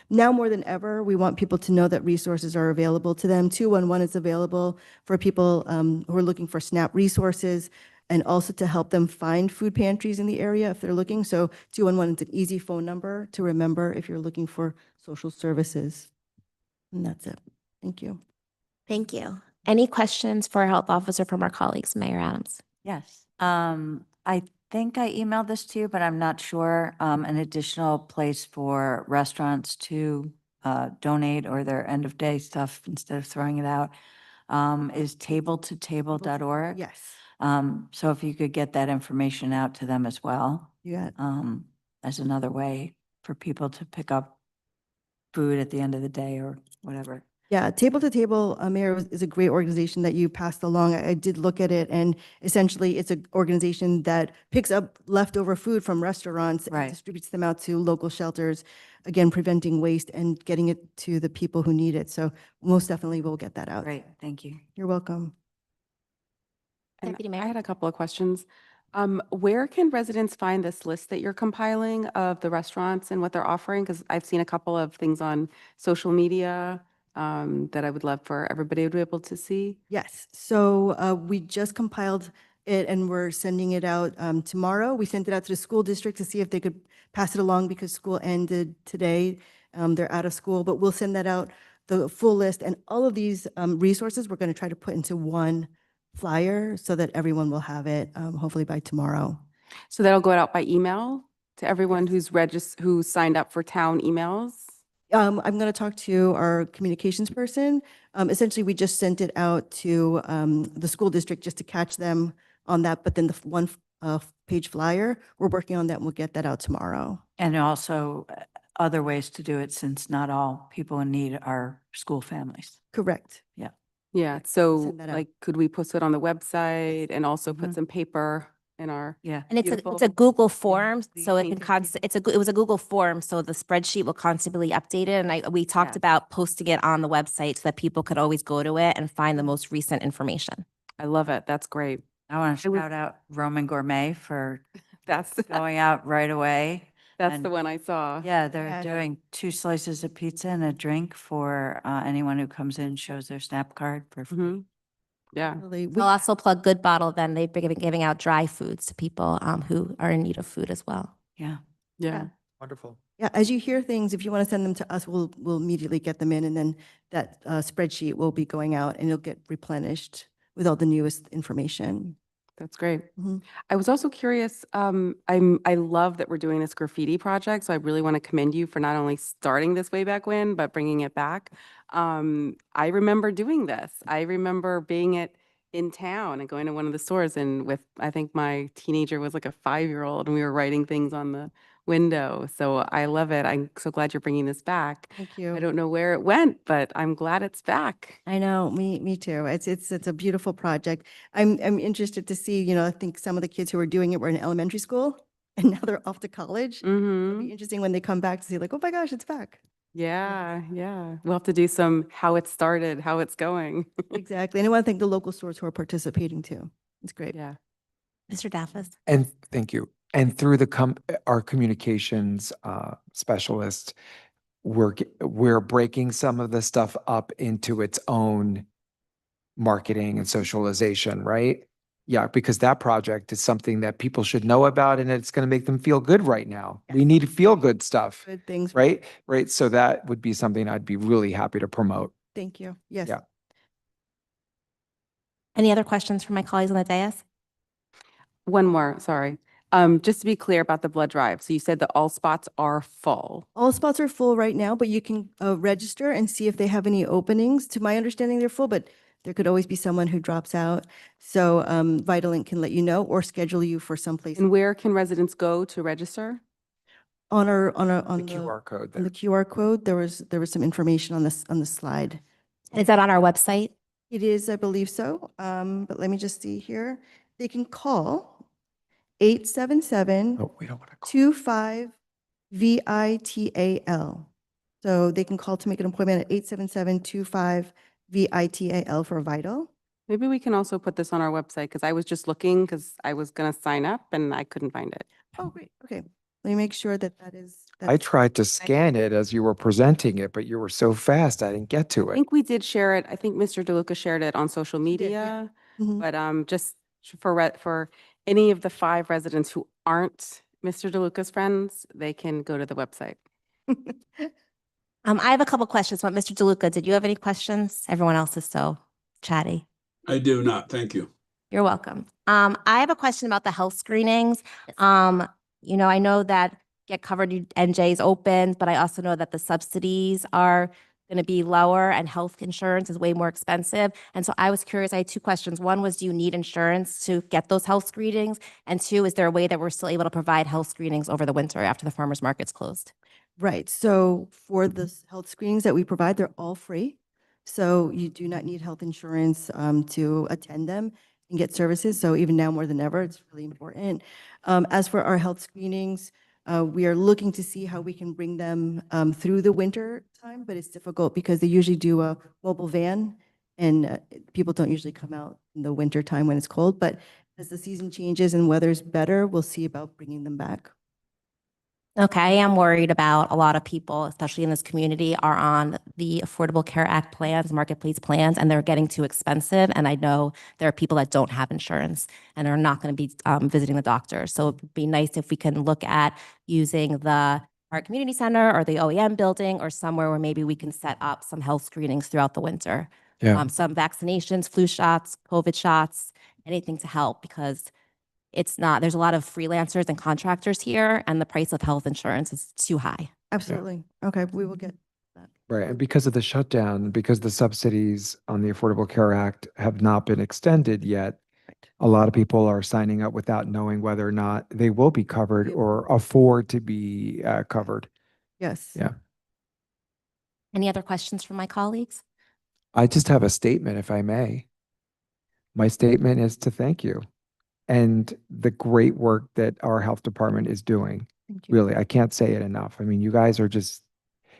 Now more than ever, we want people to know that resources are available to them. 211 is available for people who are looking for SNAP resources and also to help them find food pantries in the area if they're looking. So 211 is an easy phone number to remember if you're looking for social services. And that's it. Thank you.
Thank you. Any questions for our health officer from our colleagues, Mayor Adams?
Yes. I think I emailed this to you, but I'm not sure. An additional place for restaurants to donate or their end of day stuff instead of throwing it out is table2table.org.
Yes.
So if you could get that information out to them as well,
You got it.
as another way for people to pick up food at the end of the day or whatever.
Yeah, Table to Table, Mayor, is a great organization that you passed along. I did look at it, and essentially it's an organization that picks up leftover food from restaurants and
Right.
distributes them out to local shelters, again, preventing waste and getting it to the people who need it. So most definitely we'll get that out.
Great, thank you.
You're welcome.
And
Deputy
I
Mayor?
had a couple of questions. Where can residents find this list that you're compiling of the restaurants and what they're offering? Because I've seen a couple of things on social media that I would love for everybody to be able to see.
Yes, so we just compiled it and we're sending it out tomorrow. We sent it out to the school district to see if they could pass it along because school ended today. They're out of school, but we'll send that out, the full list. And all of these resources, we're going to try to put into one flyer so that everyone will have it, hopefully by tomorrow.
So that'll go out by email to everyone
Yes.
who's signed up for town emails?
I'm going to talk to our communications person. Essentially, we just sent it out to the school district just to catch them on that, but then the one page flyer, we're working on that, and we'll get that out tomorrow.
And also other ways to do it, since not all people in need are school families.
Correct.
Yeah, so
Send that out.
like, could we post it on the website and also put
Mhm.
some paper in our?
Yeah.
And it's a
Beautiful.
Google form,
the
so it can
painted
it was a Google form, so the spreadsheet will constantly update it. And we talked
Yes.
about posting it on the website so that people could always go to it and find the most recent information.
I love it. That's great.
I want to
I would-
shout out Roman Gourmet for
That's,
going out right away.
that's
and-
the one I saw.
Yeah, they're
Yeah.
doing 2 slices of pizza and a drink for anyone who comes in, shows their SNAP card for free.
Mhm. Yeah.
Really,
I'll also plug Good Bottle. Then they've been giving out dry foods to people who are in need of food as well.
Yeah.
Yeah.
Wonderful.
yeah, as you hear things, if you want to send them to us, we'll immediately get them in, and then that spreadsheet will be going out, and it'll get replenished with all the newest information.
That's great.
Mhm.
I was also curious, I love that we're doing this graffiti project, so I really want to commend you for not only starting this way back when, but bringing it back. I remember doing this. I remember being in town and going to one of the stores and I think my teenager was like a 5-year-old and we were writing things on the window. So I love it. I'm so glad you're bringing this back.
Thank
I
you.
don't know where it went, but I'm glad it's back.
I know, me too. It's a beautiful project. I'm interested to see, I think some of the kids who were doing it were in elementary school and now they're off to college. It'll
Mm-hmm.
be interesting when they come back to see like, oh my gosh, it's back.
Yeah, yeah. We'll have to do some how it started, how it's going.
Exactly. And I want to thank the local stores who are participating too. It's great.
Yeah.
Mr. Daffis?
And thank you. And through our communications specialist, we're breaking some of the stuff up into its own marketing and socialization, right? Yeah, because that project is something that people should know about and it's going to make them feel good right now. We need feel good stuff,
Good things.
right? Right. So that would be something I'd be really happy to promote.
Thank you. Yes.
Yeah.
Any other questions from my colleagues on the dais?
One more, sorry. Just to be clear about the blood drive. So you said that all spots are full.
All spots are full right now, but you can register and see if they have any openings. To my understanding, they're full, but there could always be someone who drops out. So Vitalink can let you know or schedule you for someplace
And where can residents go to register?
on
The
the
QR code
on the
there.
QR code. There was some information on the slide.
Is that on our website?
It is, I believe so. But let me just see here. They can call 877
Oh, we don't want to call.
25 VITAL. So they can call to make an appointment at 877 25 VITAL for Vital.
Maybe we can also put this on our website because I was just looking because I was going to sign up and I couldn't find it.
Oh, great. Okay. Let me make sure that is.
I
that's-
tried to scan it as you were presenting it, but you were so fast, I didn't get to
I
it.
think we did share it. I think Mr. DeLuca shared it on social
He did, yeah.
media.
Mhm.
But just for any of the 5 residents who aren't Mr. DeLuca's friends, they can go to the website.
I have a couple questions, but Mr. DeLuca, did you have any questions? Everyone else is so chatty.
I do not. Thank you.
You're welcome. I have a question about the health screenings. I know that Get Covered NJ is open, but I also know that the subsidies are going to be lower and health insurance is way more expensive. And so I was curious, I had 2 questions. One was, do you need insurance to get those health screenings? And 2, is there a way that we're still able to provide health screenings over the winter after the farmer's market's closed?
Right. So for the health screenings that we provide, they're all free. So you do not need health insurance to attend them and get services. So even now more than ever, it's really important. As for our health screenings, we are looking to see how we can bring them through the winter time, but it's difficult because they usually do a mobile van and people don't usually come out in the winter time when it's cold. But as the season changes and weather's better, we'll see about bringing them back.
Okay, I am worried about a lot of people, especially in this community, are on the Affordable Care Act plans, marketplace plans, and they're getting too expensive. And I know there are people that don't have insurance and are not going to be visiting the doctor. So it'd be nice if we can look at using the Art Community Center or the OEM building or somewhere where maybe we can set up some health screenings throughout the winter.
Yeah.
Some vaccinations, flu shots, COVID shots, anything to help, because there's a lot of freelancers and contractors here, and the price of health insurance is too high.
Absolutely. Okay, we will get
Right, and because of the shutdown, because the subsidies on the Affordable Care Act have not been extended yet, a lot of people are signing up without knowing whether or not they will be covered
Yep.
or afford to be covered.
Yes.
Yeah.
Any other questions from my colleagues?
I just have a statement, if I may. My statement is to thank you and the great work that our health department is doing.
Thank you.
Really, I can't say it enough. I mean, you guys are just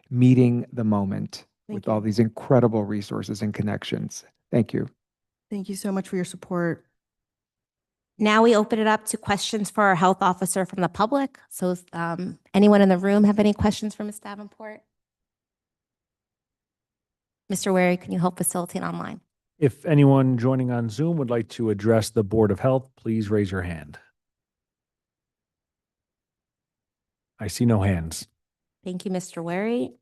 meeting the moment
Thank
with all
you.
these incredible resources and connections. Thank you.
Thank you so much for your support.
Now we open it up to questions for our health officer from the public. So anyone in the room have any questions for Ms. Davenport? Mr. Wary, can you help facilitate online?
If anyone joining on Zoom would like to address the Board of Health, please raise your hand. I see no hands.
Thank you, Mr. Wary.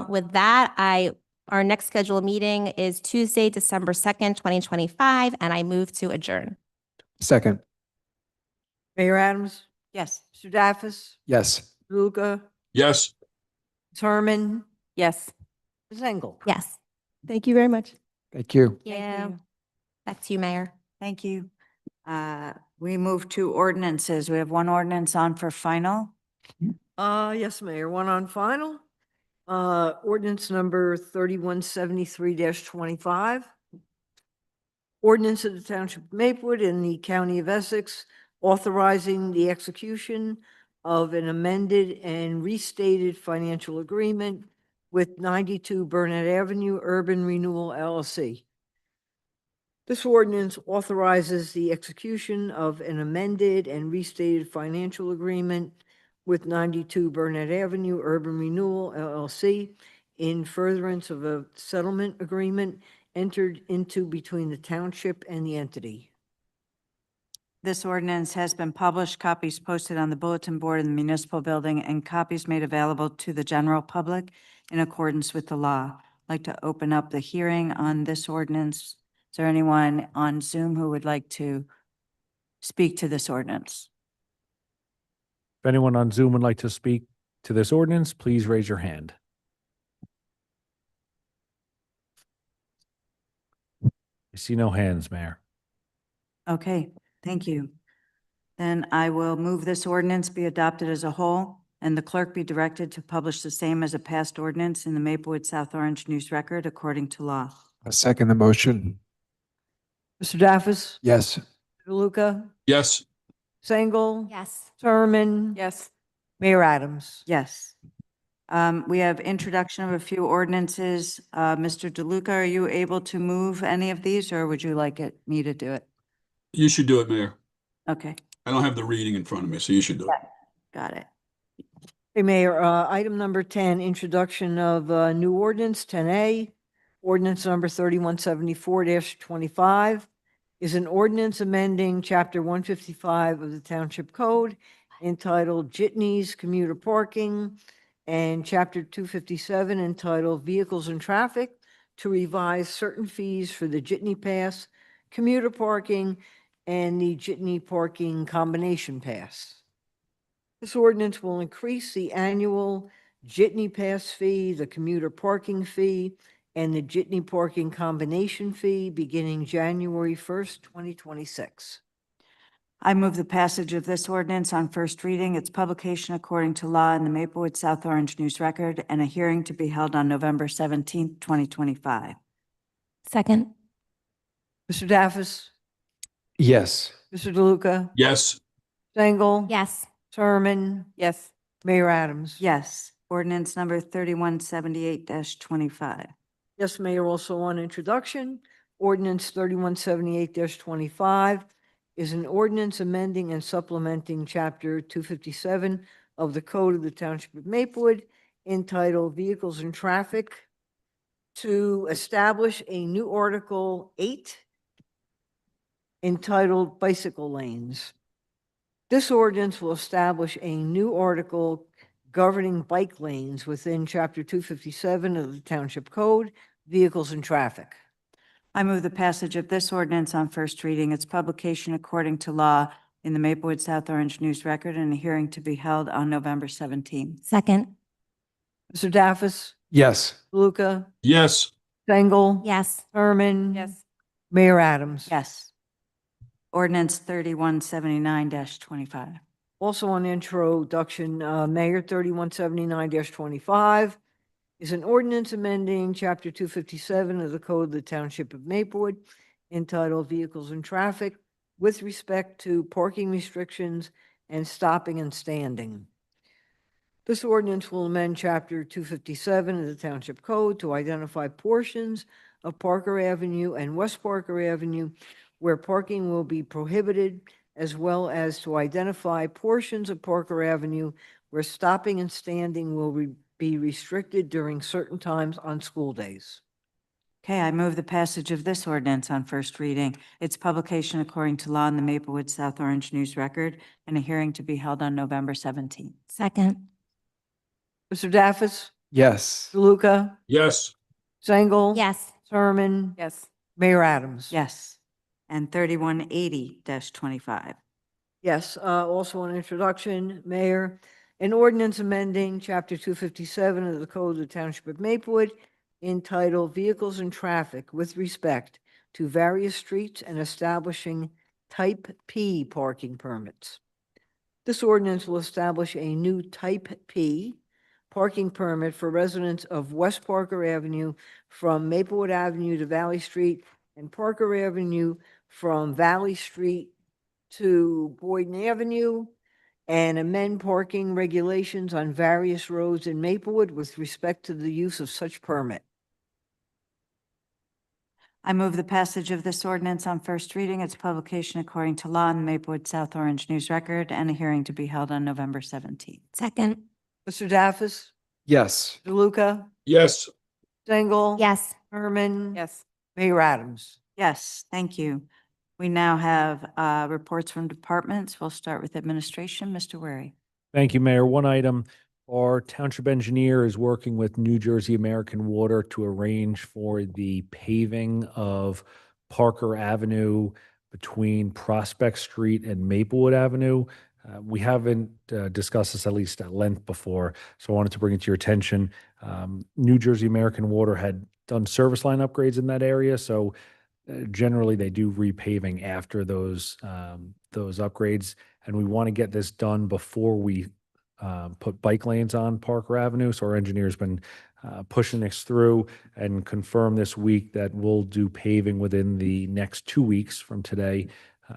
With that, our next scheduled meeting is Tuesday, December 2nd, 2025, and I move to adjourn.
Second.
Mayor Adams,
Yes.
Mr. Daffis,
Yes.
DeLuca,
Yes.
Ms. Herman,
Yes.
Ms. Engel.
Yes.
Thank you very much.
Thank you.
Yeah.
you.
Back to you, Mayor.
Thank you. We move to ordinances. We have one ordinance on for final.
Yes, Mayor, one on final. Ordinance number 3173-25. Ordinance of the Township of Maplewood in the County of Essex authorizing the execution of an amended and restated financial agreement with 92 Burnett Avenue Urban Renewal LLC. This ordinance authorizes the execution of an amended and restated financial agreement with 92 Burnett Avenue Urban Renewal LLC in furtherance of a settlement agreement entered into between the township and the entity.
This ordinance has been published, copies posted on the bulletin board in the municipal building, and copies made available to the general public in accordance with the law. I'd like to open up the hearing on this ordinance. Is there anyone on Zoom who would like to speak to this ordinance?
If anyone on Zoom would like to speak to this ordinance, please raise your hand. I see no hands, Mayor.
Okay, thank you. Then I will move this ordinance be adopted as a whole, and the clerk be directed to publish the same as a passed ordinance in the Maplewood South Orange News Record according to law.
I second the motion.
Mr. Daffis,
Yes.
DeLuca,
Yes.
Sengel,
Yes.
Thurman,
Yes.
Mayor Adams.
Yes. We have introduction of a few ordinances. Mr. DeLuca, are you able to move any of these, or would you like me to do it?
You should do it, Mayor.
Okay,
I don't have the reading in front of me, so you should do it.
got it.
Hey, Mayor, item number 10, introduction of new ordinance 10A. Ordinance number 3174-25 is an ordinance amending Chapter 155 of the Township Code entitled Jitneys Commuter Parking and Chapter 257 entitled Vehicles and Traffic to revise certain fees for the Jitney Pass, commuter parking, and the Jitney Parking Combination Pass. This ordinance will increase the annual Jitney Pass fee, the commuter parking fee, and the Jitney Parking Combination fee beginning January 1st, 2026.
I move the passage of this ordinance on first reading, its publication according to law in the Maplewood South Orange News Record, and a hearing to be held on November 17th, 2025.
Second.
Mr. Daffis,
Yes.
Mr. DeLuca,
Yes.
Sengel,
Yes.
Thurman,
Yes.
Mayor Adams.
Yes. Ordinance number 3178-25.
Yes, Mayor, also on introduction, ordinance 3178-25 is an ordinance amending and supplementing Chapter 257 of the Code of the Township of Maplewood entitled Vehicles and Traffic to establish a new Article 8 entitled Bicycle Lanes. This ordinance will establish a new article governing bike lanes within Chapter 257 of the Township Code, Vehicles and Traffic.
I move the passage of this ordinance on first reading, its publication according to law in the Maplewood South Orange News Record, and a hearing to be held on November 17th.
Second.
Mr. Daffis,
Yes.
DeLuca,
Yes.
Dangle.
Yes.
Herman.
Yes.
Mayor Adams.
Yes. Ordinance 3179-25.
Also on introduction, Mayor, 3179-25 is an ordinance amending Chapter 257 of the Code of the Township of Maplewood entitled Vehicles and Traffic with respect to parking restrictions and stopping and standing. This ordinance will amend Chapter 257 of the Township Code to identify portions of Parker Avenue and West Parker Avenue where parking will be prohibited, as well as to identify portions of Parker Avenue where stopping and standing will be restricted during certain times on school days.
Okay, I move the passage of this ordinance on first reading, its publication according to law in the Maplewood South Orange News Record, and a hearing to be held on November 17th.
Second.
Mr. Daffis?
Yes.
DeLuca?
Yes.
Zangle?
Yes.
Herman?
Yes.
Mayor Adams?
Yes. And 3180-25.
Yes, also an introduction, Mayor, an ordinance amending Chapter 257 of the Code of the Township of Maplewood entitled Vehicles and Traffic with respect to various streets and establishing Type P parking permits. This ordinance will establish a new Type P parking permit for residents of West Parker Avenue from Maplewood Avenue to Valley Street and Parker Avenue from Valley Street to Boyden Avenue, and amend parking regulations on various roads in Maplewood with respect to the use of such permit.
I move the passage of this ordinance on first reading, its publication according to law in the Maplewood South Orange News Record, and a hearing to be held on November 17th.
Second.
Mr. Daffis?
Yes.
DeLuca?
Yes.
Dangle?
Yes.
Herman?
Yes.
Mayor Adams?
Yes, thank you. We now have reports from departments. We'll start with administration. Mr. Wary.
Thank you, Mayor. One item, our township engineer is working with New Jersey American Water to arrange for the paving of Parker Avenue between Prospect Street and Maplewood Avenue. We haven't discussed this at least at length before, so I wanted to bring it to your attention. New Jersey American Water had done service line upgrades in that area, so generally they do repaving after those upgrades, and we want to get this done before we put bike lanes on Parker Avenue. So our engineer's been pushing this through and confirmed this week that we'll do paving within the next 2 weeks from today,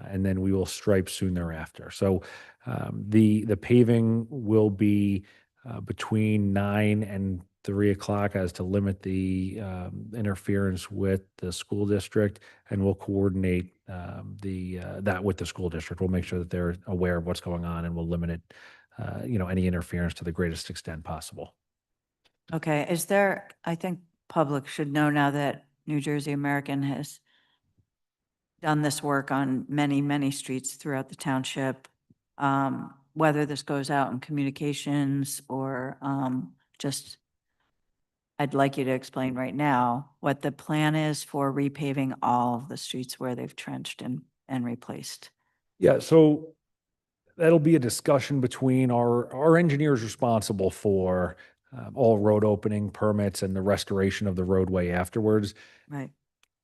and then we will stripe soon thereafter. So the paving will be between 9 and 3 o'clock as to limit the interference with the school district, and we'll coordinate that with the school district. We'll make sure that they're aware of what's going on, and we'll limit it, any interference to the greatest extent possible.
Okay, I think public should know now that New Jersey American has done this work on many, many streets throughout the township. Whether this goes out in communications or just, I'd like you to explain right now what the plan is for repaving all of the streets where they've trenched and replaced.
Yeah, so that'll be a discussion between our engineers responsible for all road opening permits and the restoration of the roadway afterwards.
Right.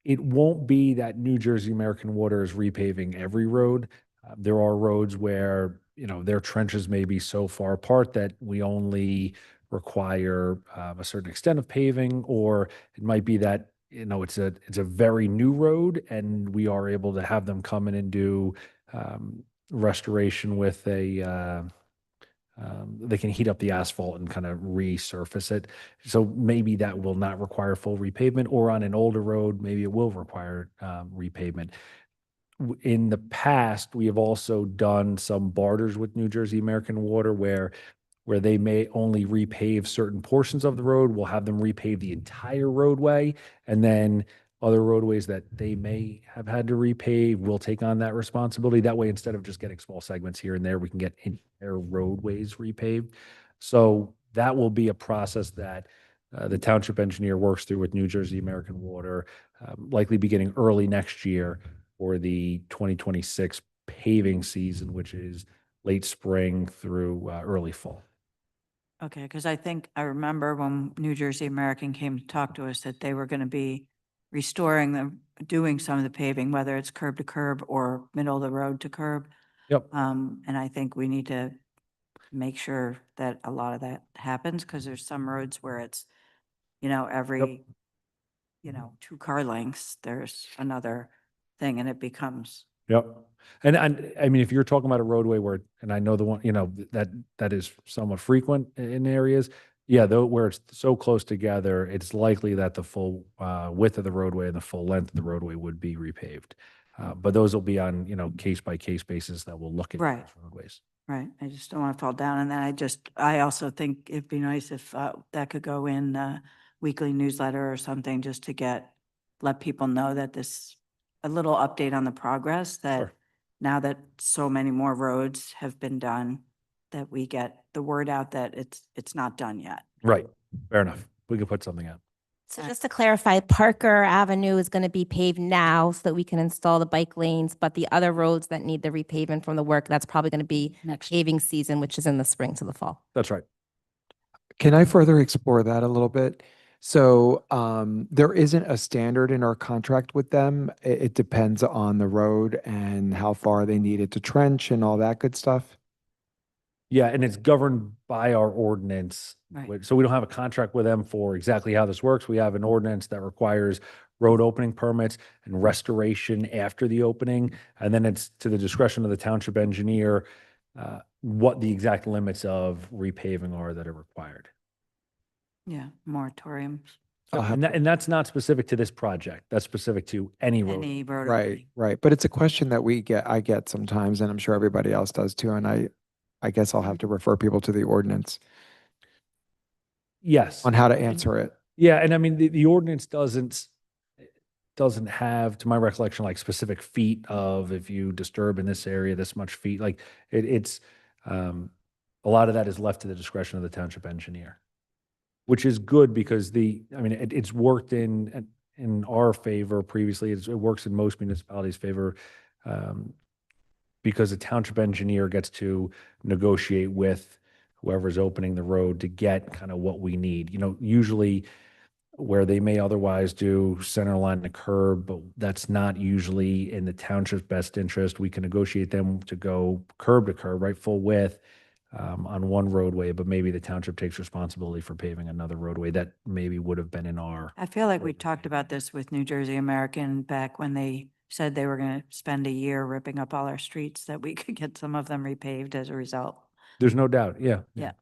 It won't be that New Jersey American Water is repaving every road. There are roads where, their trenches may be so far apart that we only require a certain extent of paving, or it might be that, it's a very new road and we are able to have them come in and do restoration with they can heat up the asphalt and kind of resurface it. So maybe that will not require full repavement, or on an older road, maybe it will require repavement. In the past, we have also done some barters with New Jersey American Water where they may only repave certain portions of the road. We'll have them repave the entire roadway, and then other roadways that they may have had to repave, we'll take on that responsibility. That way, instead of just getting small segments here and there, we can get entire roadways repaved. So that will be a process that the township engineer works through with New Jersey American Water, likely beginning early next year for the 2026 paving season, which is late spring through early fall.
Okay, because I think, I remember when New Jersey American came to talk to us that they were going to be restoring them, doing some of the paving, whether it's curb to curb or middle of the road to curb.
Yep.
And I think we need to make sure that a lot of that happens, because there's some roads where it's, every, 2 car lengths, there's another thing and it becomes,
Yep. And I mean, if you're talking about a roadway where, and I know the one, that is somewhat frequent in areas. Yeah, though, where it's so close together, it's likely that the full width of the roadway and the full length of the roadway would be repaved. But those will be on, case by case basis that we'll look at
Right.
those roadways.
right? I just don't want to fall down. And then I also think it'd be nice if that could go in a weekly newsletter or something, just to let people know that a little update on the progress, that
Sure.
now that so many more roads have been done, that we get the word out that it's not done yet.
Right. Fair enough. We could put something out.
So just to clarify, Parker Avenue is going to be paved now so that we can install the bike lanes, but the other roads that need the repavement from the work, that's probably going to be
Next.
paving season, which is in the spring to the fall.
That's right.
Can I further explore that a little bit? So there isn't a standard in our contract with them. It depends on the road and how far they need it to trench and all that good stuff.
Yeah, and it's governed by our ordinance.
Right.
So we don't have a contract with them for exactly how this works. We have an ordinance that requires road opening permits and restoration after the opening. And then it's to the discretion of the township engineer what the exact limits of repaving are that are required.
Yeah, moratoriums,
I'll have
And that's not specific to this project. That's specific to any road.
any road.
Right,
opening.
right. But it's a question that I get sometimes, and I'm sure everybody else does too. And I guess I'll have to refer people to the ordinance
Yes.
on how to answer it.
Yeah, and I mean, the ordinance doesn't have, to my recollection, like specific feet of if you disturb in this area, this much feet. Like it's a lot of that is left to the discretion of the township engineer, which is good because it's worked in our favor previously. It works in most municipalities' favor because the township engineer gets to negotiate with whoever's opening the road to get kind of what we need. Usually where they may otherwise do center line to curb, but that's not usually in the township's best interest. We can negotiate them to go curb to curb, right, full width on one roadway, but maybe the township takes responsibility for paving another roadway that maybe would have been in our.
I feel like we talked about this with New Jersey American back when they said they were going to spend a year ripping up all our streets, that we could get some of them repaved as a result.
There's no doubt. Yeah.
Yeah.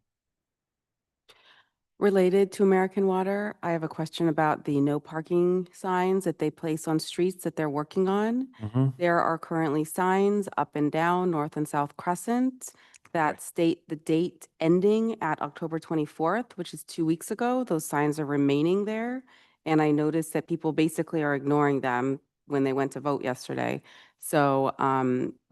Related to American Water, I have a question about the no parking signs that they place on streets that they're working on.
Mhm.
There are currently signs up and down North and South Crescent that state the date ending at October 24th, which is 2 weeks ago. Those signs are remaining there. And I noticed that people basically are ignoring them when they went to vote yesterday. So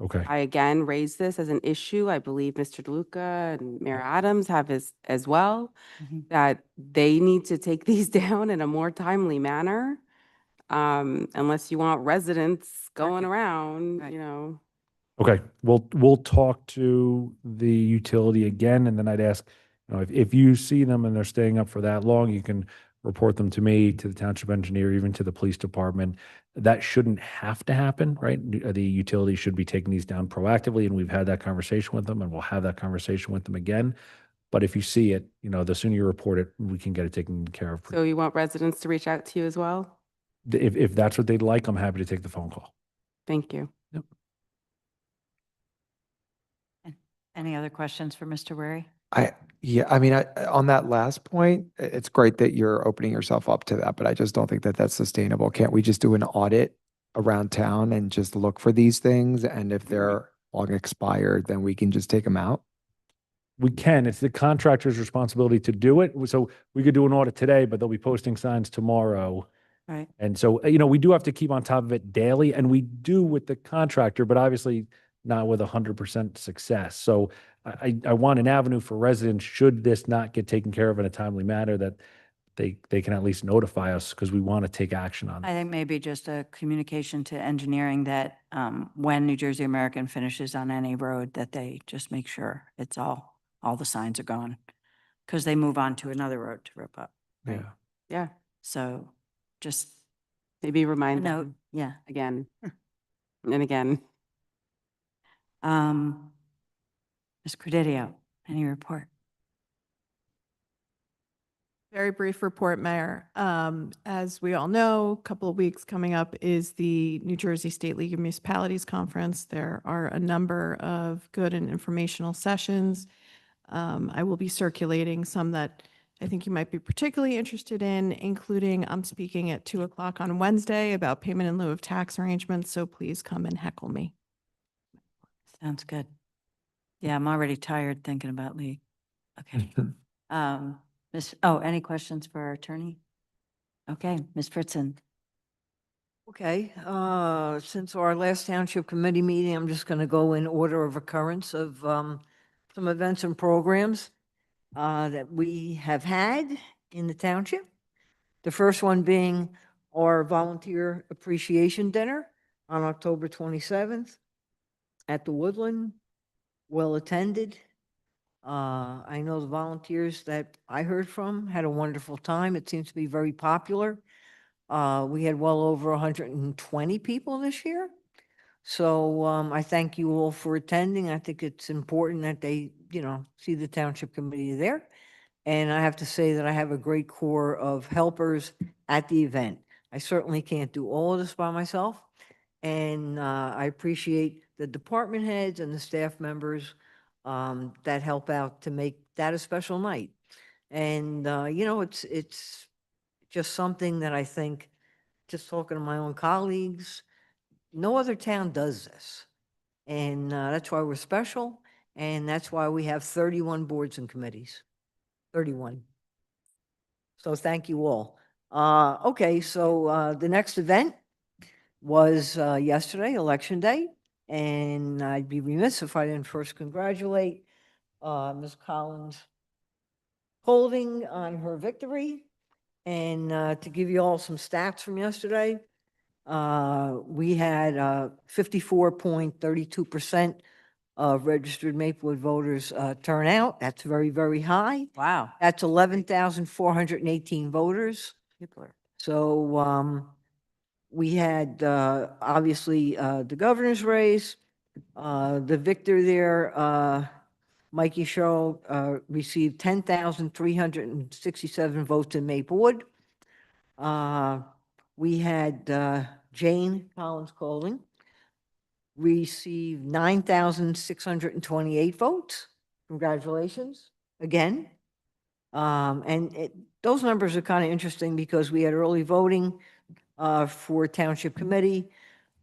Okay.
I again raised this as an issue. I believe Mr. DeLuca and Mayor Adams have as well,
Mhm.
that they need to take these down in a more timely manner. Unless you want residents going
Right.
around,
Right.
Okay, we'll talk to the utility again, and then I'd ask, if you see them and they're staying up for that long, you can report them to me, to the township engineer, even to the police department. That shouldn't have to happen, right? The utility should be taking these down proactively, and we've had that conversation with them, and we'll have that conversation with them again. But if you see it, the sooner you report it, we can get it taken care of.
So you want residents to reach out to you as well?
If that's what they'd like, I'm happy to take the phone call.
Thank you.
Any other questions for Mr. Wary?
On that last point, it's great that you're opening yourself up to that, but I just don't think that that's sustainable. Can't we just do an audit around town and just look for these things? And if they're long expired, then we can just take them out?
We can. It's the contractor's responsibility to do it. So we could do an audit today, but they'll be posting signs tomorrow.
Right.
And so, we do have to keep on top of it daily, and we do with the contractor, but obviously not with 100% success. So I want an avenue for residents, should this not get taken care of in a timely manner, that they can at least notify us, because we want to take action on
I
it.
think maybe just a communication to engineering that when New Jersey American finishes on any road, that they just make sure it's all the signs are gone. because they move on to another road to rip up. Right.
Yeah.
Yeah,
So just
maybe
a
remind
note,
them
yeah.
again and again.
Ms. Credidio, any report?
Very brief report, Mayor. As we all know, a couple of weeks coming up is the New Jersey State League of Municipalities Conference. There are a number of good and informational sessions. I will be circulating some that I think you might be particularly interested in, including I'm speaking at 2 o'clock on Wednesday about payment in lieu of tax arrangements, so please come and heckle me.
Sounds good. Yeah, I'm already tired thinking about Lee. Okay. Any questions for our attorney? Okay, Ms. Fritzen.
Okay, since our last township committee meeting, I'm just going to go in order of occurrence of some events and programs that we have had in the township. The first one being our volunteer appreciation dinner on October 27th at the Woodland, well attended. I know the volunteers that I heard from had a wonderful time. It seems to be very popular. We had well over 120 people this year. So I thank you all for attending. I think it's important that they, see the township committee there. And I have to say that I have a great core of helpers at the event. I certainly can't do all of this by myself. And I appreciate the department heads and the staff members that help out to make that a special night. And, it's just something that I think, just talking to my own colleagues, no other town does this. And that's why we're special. And that's why we have 31 boards and committees. 31. So thank you all. Okay, so the next event was yesterday, Election Day. And I'd be remiss if I didn't first congratulate Ms. Collins Holding on her victory. And to give you all some stats from yesterday, we had 54.32% of registered Maplewood voters turn out. That's very, very high.
Wow.
That's 11,418 voters. So we had obviously the governor's race. The victor there, Mikey Sherrill, received 10,367 votes in Maplewood. We had Jane Collins Coling received 9,628 votes. Congratulations again. Those numbers are kind of interesting because we had early voting for Township Committee,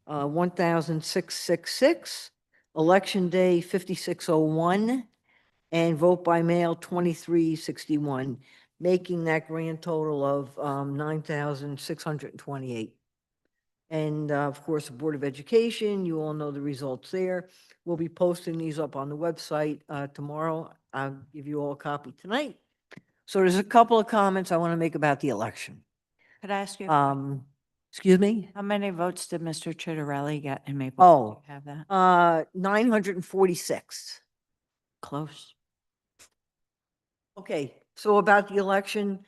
1,666, Election Day 5601, and vote by mail 2361, making that grand total of 9,628. And of course, the Board of Education, you all know the results there. We'll be posting these up on the website tomorrow. I'll give you all a copy tonight. So there's a couple of comments I want to make about the election.
Could I ask you,
Excuse me?
how many votes did Mr. Chitarelli get in Maple?
Oh,
Have that?
946.
Close.
Okay, so about the election,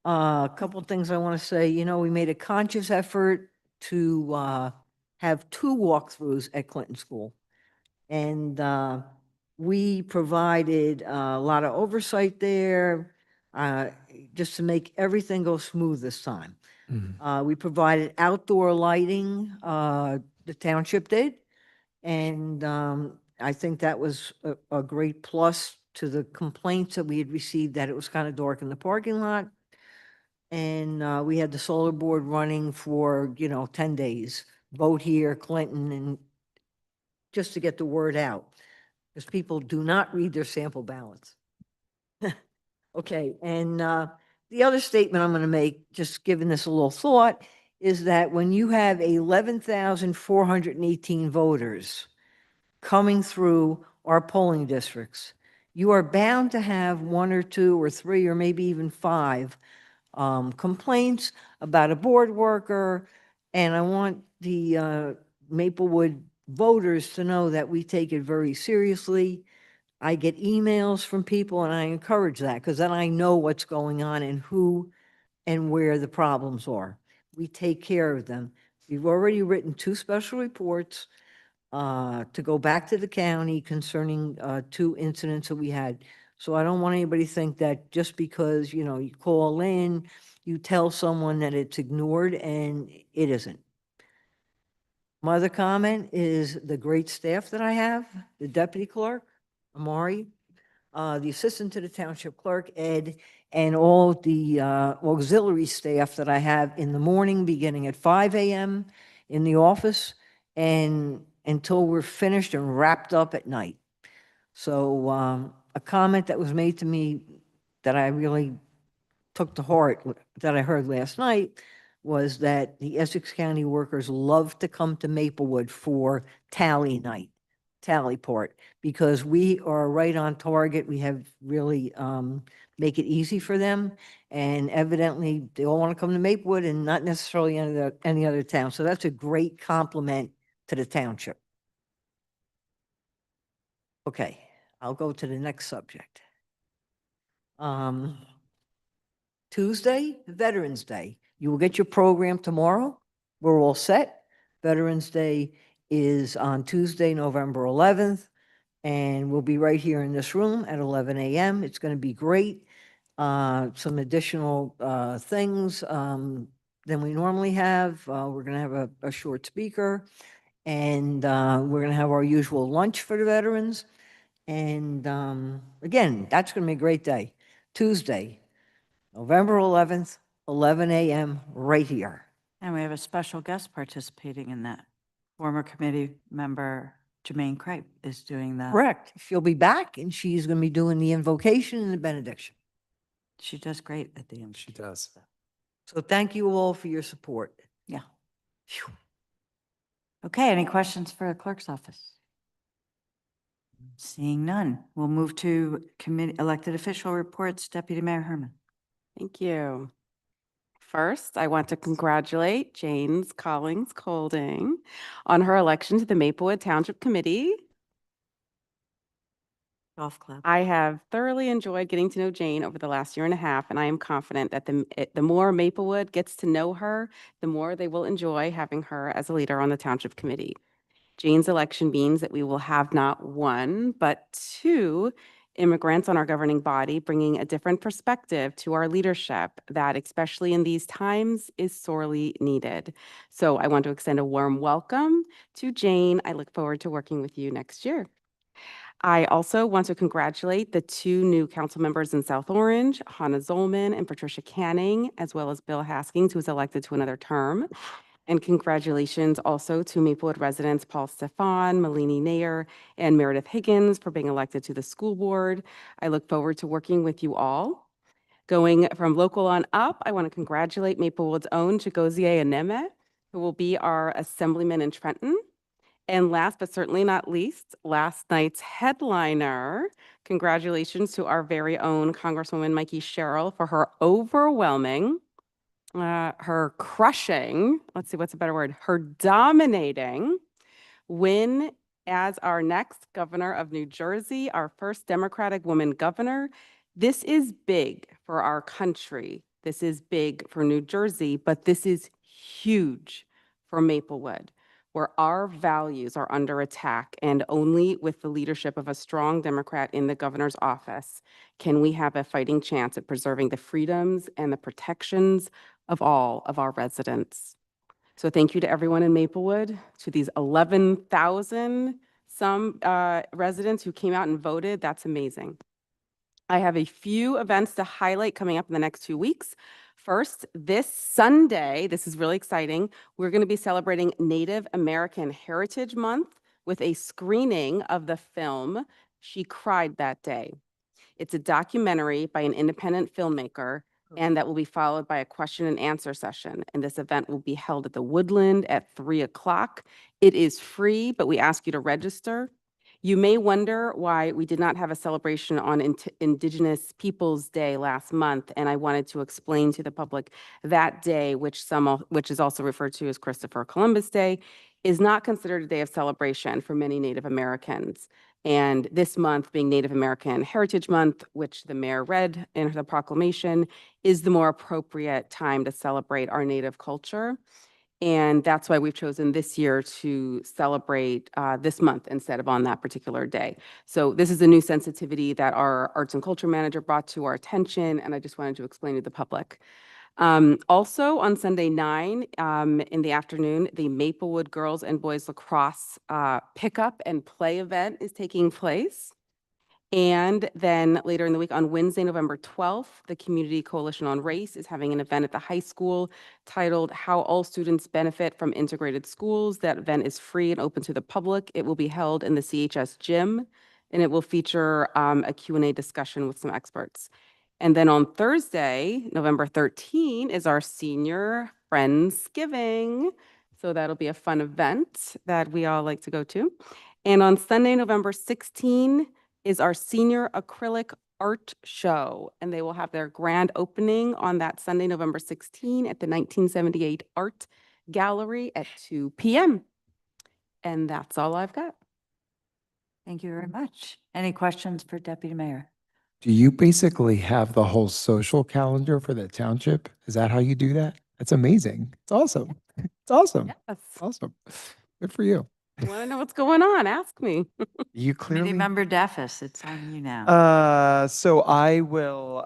a couple of things I want to say. We made a conscious effort to have 2 walkthroughs at Clinton School. And we provided a lot of oversight there just to make everything go smooth this time. We provided outdoor lighting, the township did. And I think that was a great plus to the complaints that we had received that it was kind of dark in the parking lot. And we had the solar board running for, 10 days. Vote here, Clinton, and just to get the word out. Because people do not read their sample ballots. Okay, and the other statement I'm going to make, just giving this a little thought, is that when you have 11,418 voters coming through our polling districts, you are bound to have 1 or 2 or 3 or maybe even 5 complaints about a board worker. And I want the Maplewood voters to know that we take it very seriously. I get emails from people and I encourage that because then I know what's going on and who and where the problems are. We take care of them. We've already written 2 special reports to go back to the county concerning 2 incidents that we had. So I don't want anybody to think that just because, you know, you call in, you tell someone that it's ignored, and it isn't. My other comment is the great staff that I have, the deputy clerk, Amari, the assistant to the township clerk, Ed, and all the auxiliary staff that I have in the morning, beginning at 5 a.m. in the office, and until we're finished and wrapped up at night. So a comment that was made to me that I really took to heart that I heard last night was that the Essex County workers love to come to Maplewood for tally night, tally part, because we are right on target. We have really make it easy for them. And evidently, they all want to come to Maplewood and not necessarily any other town. So that's a great compliment to the township. Okay, I'll go to the next subject. Tuesday, Veterans Day. You will get your program tomorrow. We're all set. Veterans Day is on Tuesday, November 11th, and we'll be right here in this room at 11 a.m. It's going to be great. Some additional things than we normally have. We're going to have a short speaker, and we're going to have our usual lunch for the veterans. And again, that's going to be a great day. Tuesday, November 11th, 11 a.m., right here.
And we have a special guest participating in that. Former committee member Jermaine Crape is doing that.
Correct. She'll be back, and she's going to be doing the invocation and the benediction.
She does great at the end.
She does.
So thank you all for your support.
Yeah.
Phew.
Okay, any questions for the clerk's office? Seeing none, we'll move to committee elected official reports. Deputy Mayor Herman.
Thank you. First, I want to congratulate Janes Collins Colding on her election to the Maplewood Township Committee.
Golf club.
I have thoroughly enjoyed getting to know Jane over the last year and a half, and I am confident that the more Maplewood gets to know her, the more they will enjoy having her as a leader on the Township Committee. Jane's election means that we will have not 1, but 2 immigrants on our governing body, bringing a different perspective to our leadership that, especially in these times, is sorely needed. So I want to extend a warm welcome to Jane. I look forward to working with you next year. I also want to congratulate the 2 new council members in South Orange, Hannah Zolman and Patricia Canning, as well as Bill Haskins, who was elected to another term. And congratulations also to Maplewood residents Paul Stefan, Malini Nair, and Meredith Higgins for being elected to the school board. I look forward to working with you all. Going from local on up, I want to congratulate Maplewood's own Chigozie Aneme, who will be our assemblyman in Trenton. And last but certainly not least, last night's headliner, congratulations to our very own Congresswoman Mikey Sherrill for her overwhelming, her crushing, let's see, what's a better word, her dominating win as our next governor of New Jersey, our first Democratic woman governor. This is big for our country. This is big for New Jersey, but this is huge for Maplewood, where our values are under attack, and only with the leadership of a strong Democrat in the governor's office can we have a fighting chance at preserving the freedoms and the protections of all of our residents. So thank you to everyone in Maplewood, to these 11,000 some residents who came out and voted. That's amazing. I have a few events to highlight coming up in the next 2 weeks. First, this Sunday, this is really exciting, we're going to be celebrating Native American Heritage Month with a screening of the film She Cried That Day. It's a documentary by an independent filmmaker, and that will be followed by a question and answer session. And this event will be held at the Woodland at 3 o'clock. It is free, but we ask you to register. You may wonder why we did not have a celebration on Indigenous Peoples Day last month, and I wanted to explain to the public that day, which is also referred to as Christopher Columbus Day, is not considered a day of celebration for many Native Americans. And this month being Native American Heritage Month, which the mayor read in the proclamation, is the more appropriate time to celebrate our Native culture. And that's why we've chosen this year to celebrate this month instead of on that particular day. So this is a new sensitivity that our arts and culture manager brought to our attention, and I just wanted to explain to the public. Also on Sunday 9 in the afternoon, the Maplewood Girls and Boys Lacrosse pickup and play event is taking place. And then later in the week, on Wednesday, November 12th, the Community Coalition on Race is having an event at the high school titled How All Students Benefit from Integrated Schools. That event is free and open to the public. It will be held in the CHS gym, and it will feature a Q&A discussion with some experts. And then on Thursday, November 13, is our Senior Friendsgiving. So that'll be a fun event that we all like to go to. And on Sunday, November 16, is our Senior Acrylic Art Show, and they will have their grand opening on that Sunday, November 16 at the 1978 Art Gallery at 2 p.m. And that's all I've got.
Thank you very much. Any questions for Deputy Mayor?
Do you basically have the whole social calendar for the township? Is that how you do that? That's amazing. It's awesome. It's awesome.
Yes.
Awesome. Good for you.
You want to know what's going on? Ask me.
You
Committee
clearly.
Member Daffis, it's on you now.
So I will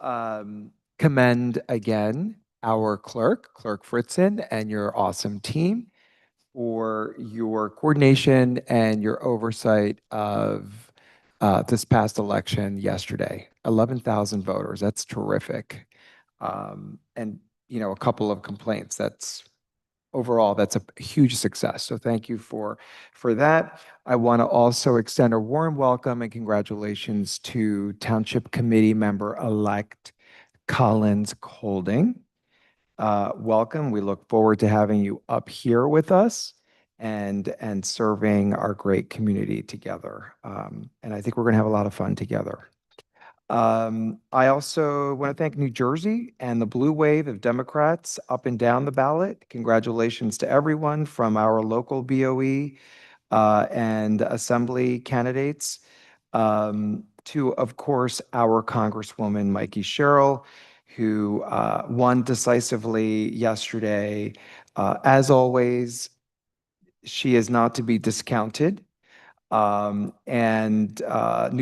commend again our clerk Fritzen, and your awesome team for your coordination and your oversight of this past election yesterday. 11,000 voters. That's terrific. And, you know, a couple of complaints. Overall, that's a huge success. So thank you for that. I want to also extend a warm welcome and congratulations to Township Committee Member-elect Collins Colding. Welcome. We look forward to having you up here with us and serving our great community together. And I think we're going to have a lot of fun together. I also want to thank New Jersey and the blue wave of Democrats up and down the ballot. Congratulations to everyone from our local BOE and assembly candidates to, of course, our Congresswoman Mikey Sherrill, who won decisively yesterday. As always, she is not to be discounted. New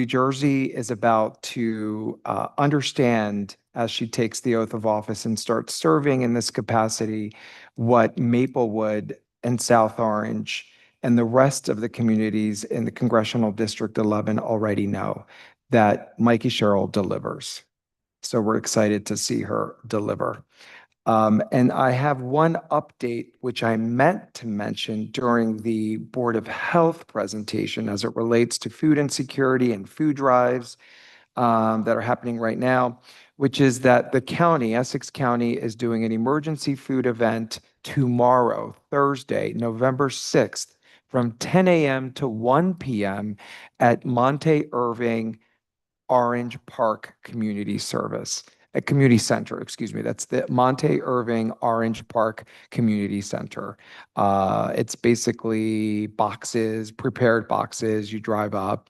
Jersey is about to understand, as she takes the oath of office and starts serving in this capacity, what Maplewood and South Orange and the rest of the communities in the Congressional District 11 already know, that Mikey Sherrill delivers. So we're excited to see her deliver. And I have one update, which I meant to mention during the Board of Health presentation as it relates to food insecurity and food drives that are happening right now, which is that the county, Essex County, is doing an emergency food event tomorrow, Thursday, November 6th, from 10 a.m. to 1 p.m. at Monte Irving Orange Park Community Service. Community Center, excuse me. That's the Monte Irving Orange Park Community Center. It's basically boxes, prepared boxes. You drive up,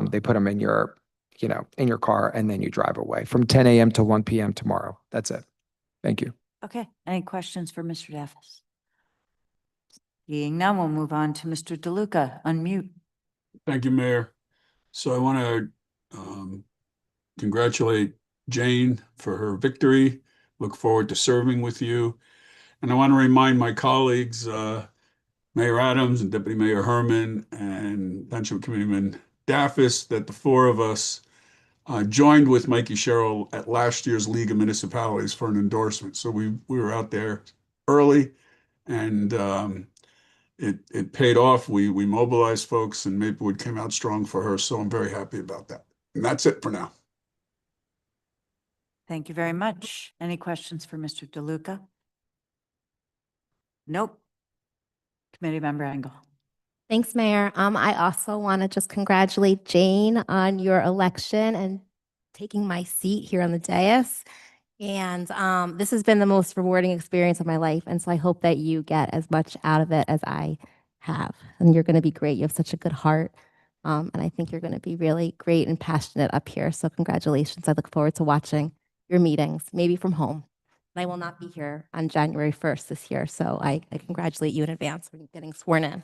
they put them in your, in your car, and then you drive away from 10 a.m. to 1 p.m. tomorrow. That's it. Thank you.
Okay, any questions for Mr. Daffis? Seeing none, we'll move on to Mr. DeLuca. Unmute.
Thank you, Mayor. So I want to congratulate Jane for her victory. Look forward to serving with you. And I want to remind my colleagues, Mayor Adams and Deputy Mayor Herman and Township Committeeman Daffis, that the four of us joined with Mikey Sherrill at last year's League of Municipalities for an endorsement. So we were out there early, and it paid off. We mobilized folks, and Maplewood came out strong for her. So I'm very happy about that. And that's it for now.
Thank you very much. Any questions for Mr. DeLuca? Nope. Committee Member Engel.
Thanks, Mayor. I also want to just congratulate Jane on your election and taking my seat here on the dais. And this has been the most rewarding experience of my life. And so I hope that you get as much out of it as I have. And you're going to be great. You have such a good heart. And I think you're going to be really great and passionate up here. So congratulations. I look forward to watching your meetings, maybe from home. And I will not be here on January 1st this year. So I congratulate you in advance for getting sworn in.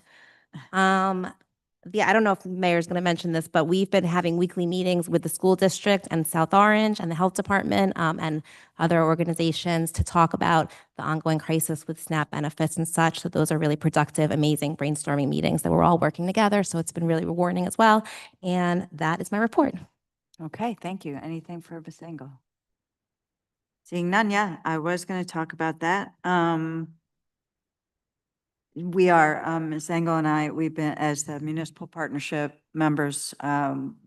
I don't know if the mayor's going to mention this, but we've been having weekly meetings with the school district and South Orange and the health department and other organizations to talk about the ongoing crisis with SNAP benefits and such. So those are really productive, amazing brainstorming meetings that we're all working together. So it's been really rewarding as well. And that is my report.
Okay, thank you. Anything for Basengo? Seeing none, yeah, I was going to talk about that. We are, Ms. Engel and I, we've been, as the municipal partnership members,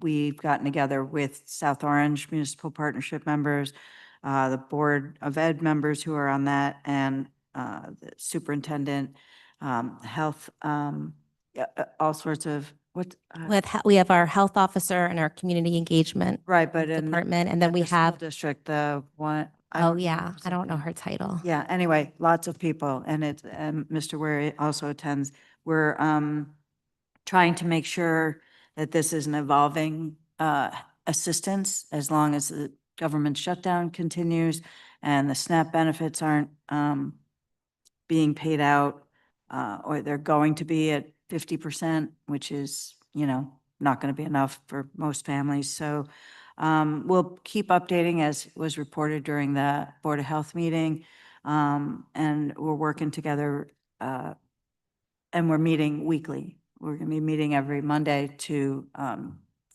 we've gotten together with South Orange Municipal Partnership members, the Board of Ed members who are on that, and the superintendent, health, yeah, all sorts of, what?
We have our health officer and our community engagement
Right, but in.
department, and then
at
we
the school
have,
District, the one. I
oh
don't
yeah,
remember
I don't know
something.
her title.
Yeah, anyway, lots of people, and it's, Mr. Ware also attends. We're trying to make sure that this is an evolving assistance as long as the government shutdown continues and the SNAP benefits aren't being paid out, or they're going to be at 50%, which is, not going to be enough for most families. So we'll keep updating as was reported during the Board of Health meeting. And we're working together, and we're meeting weekly. We're going to be meeting every Monday to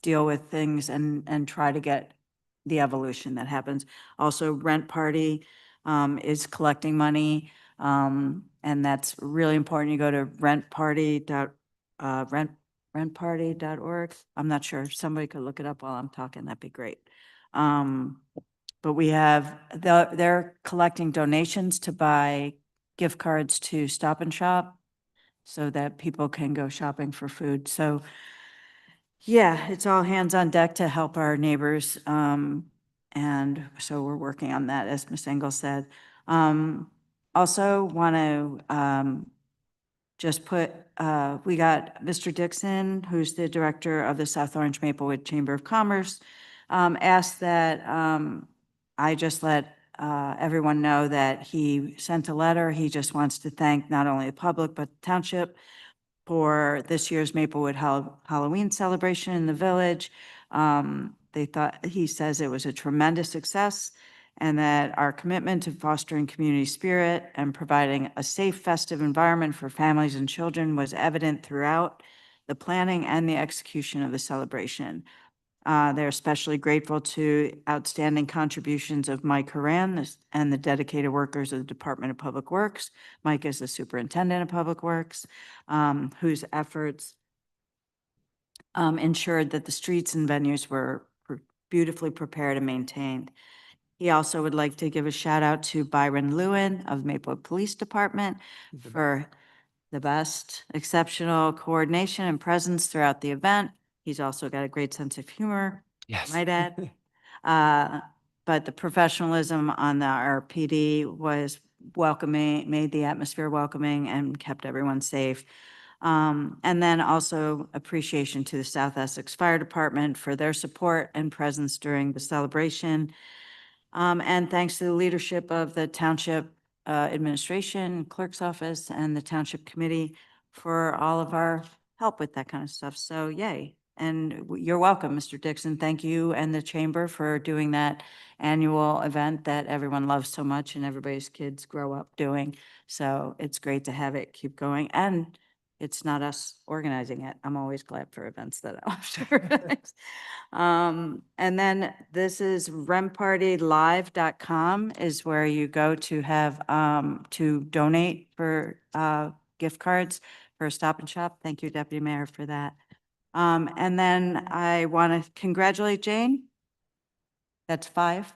deal with things and try to get the evolution that happens. Also, Rent Party is collecting money, and that's really important. You go to rentparty.org. I'm not sure. Somebody could look it up while I'm talking. That'd be great. But we have, they're collecting donations to buy gift cards to Stop and Shop so that people can go shopping for food. So yeah, it's all hands on deck to help our neighbors. And so we're working on that, as Ms. Engel said. Also want to just put, we got Mr. Dixon, who's the director of the South Orange Maplewood Chamber of Commerce, asked that I just let everyone know that he sent a letter. He just wants to thank not only the public, but the township for this year's Maplewood Halloween celebration in the village. They thought, he says it was a tremendous success and that our commitment to fostering community spirit and providing a safe festive environment for families and children was evident throughout the planning and the execution of the celebration. They're especially grateful to outstanding contributions of Mike Horan and the dedicated workers of the Department of Public Works. Mike is the superintendent of Public Works, whose efforts ensured that the streets and venues were beautifully prepared and maintained. He also would like to give a shout out to Byron Lewin of Maplewood Police Department for the best, exceptional coordination and presence throughout the event. He's also got a great sense of humor,
Yes.
might add. But the professionalism on the RPD was welcoming, made the atmosphere welcoming and kept everyone safe. And then also appreciation to the South Essex Fire Department for their support and presence during the celebration. And thanks to the leadership of the Township Administration, Clerk's Office, and the Township Committee for all of our help with that kind of stuff. So yay. And you're welcome, Mr. Dixon. Thank you and the Chamber for doing that annual event that everyone loves so much and everybody's kids grow up doing. So it's great to have it keep going. And it's not us organizing it. I'm always glad for events that I have to organize. And then this is rempartylive.com is where you go to have, to donate for, gift cards for Stop and Shop. Thank you, Deputy Mayor, for that. And then I want to congratulate Jane. That's 5.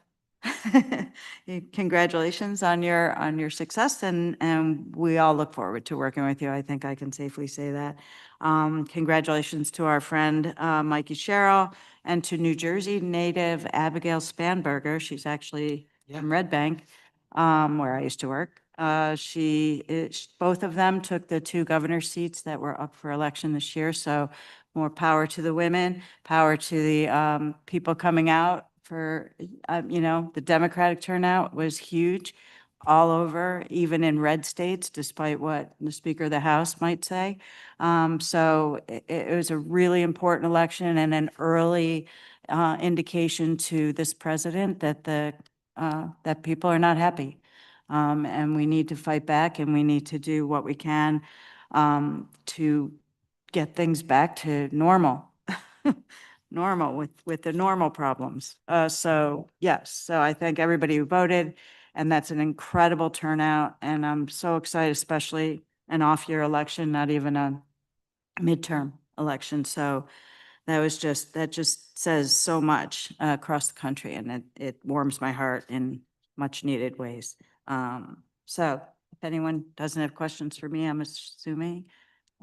Congratulations on your success and we all look forward to working with you. I think I can safely say that. Congratulations to our friend, Mikey Sherrill, and to New Jersey native Abigail Spanberger. She's actually from Red Bank, where I used to work. Both of them took the 2 governor seats that were up for election this year. So more power to the women, power to the people coming out for, the Democratic turnout was huge all over, even in red states, despite what the Speaker of the House might say. So it was a really important election and an early indication to this president that that people are not happy. And we need to fight back and we need to do what we can to get things back to normal. Normal with the normal problems. So yes, so I thank everybody who voted, and that's an incredible turnout. And I'm so excited, especially an off-year election, not even a midterm election. So that just says so much across the country, and it warms my heart in much needed ways. So if anyone doesn't have questions for me, I'm assuming.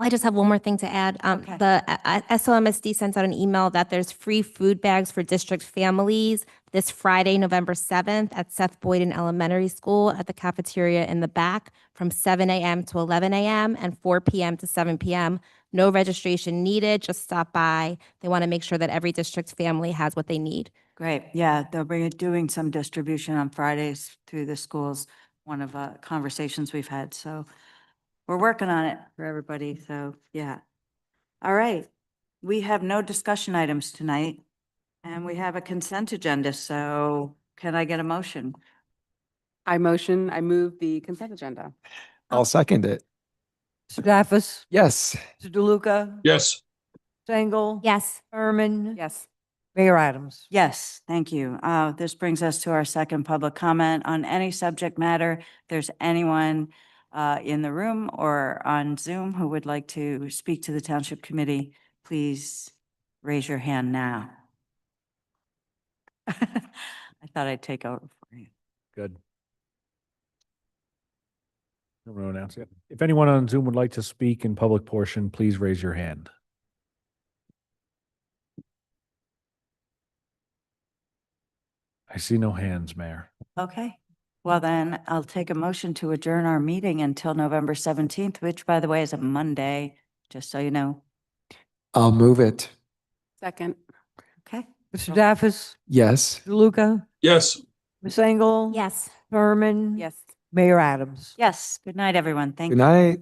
I just have one more thing to add.
Okay.
The SOMSD sent out an email that there's free food bags for district families this Friday, November 7th at Seth Boyden Elementary School at the cafeteria in the back from 7 a.m. to 11 a.m. and 4 p.m. to 7 p.m. No registration needed, just stop by. They want to make sure that every district family has what they need.
Great. Yeah, they'll be doing some distribution on Fridays through the schools, one of conversations we've had. So we're working on it for everybody. So yeah. All right. We have no discussion items tonight and we have a consent agenda. So can I get a motion?
I move the consent agenda.
I'll second it.
Mr. Daffis,
Yes.
Mr. DeLuca,
Yes.
Engel.
Yes.
Herman.
Yes.
Mayor Adams.
Yes, thank you. This brings us to our second public comment on any subject matter. If there's anyone in the room or on Zoom who would like to speak to the Township Committee, please raise your hand now. I thought I'd take over for you.
Good. No one announced yet. If anyone on Zoom would like to speak in public portion, please raise your hand. I see no hands, Mayor.
Okay, well then I'll take a motion to adjourn our meeting until November 17th, which by the way is a Monday, just so you know.
I'll move it.
Second.
Okay,
Mr. Daffis,
Yes.
DeLuca,
Yes.
Ms. Engel.
Yes.
Herman.
Yes.
Mayor Adams.
yes, good night, everyone. Thank
Good
you.
night.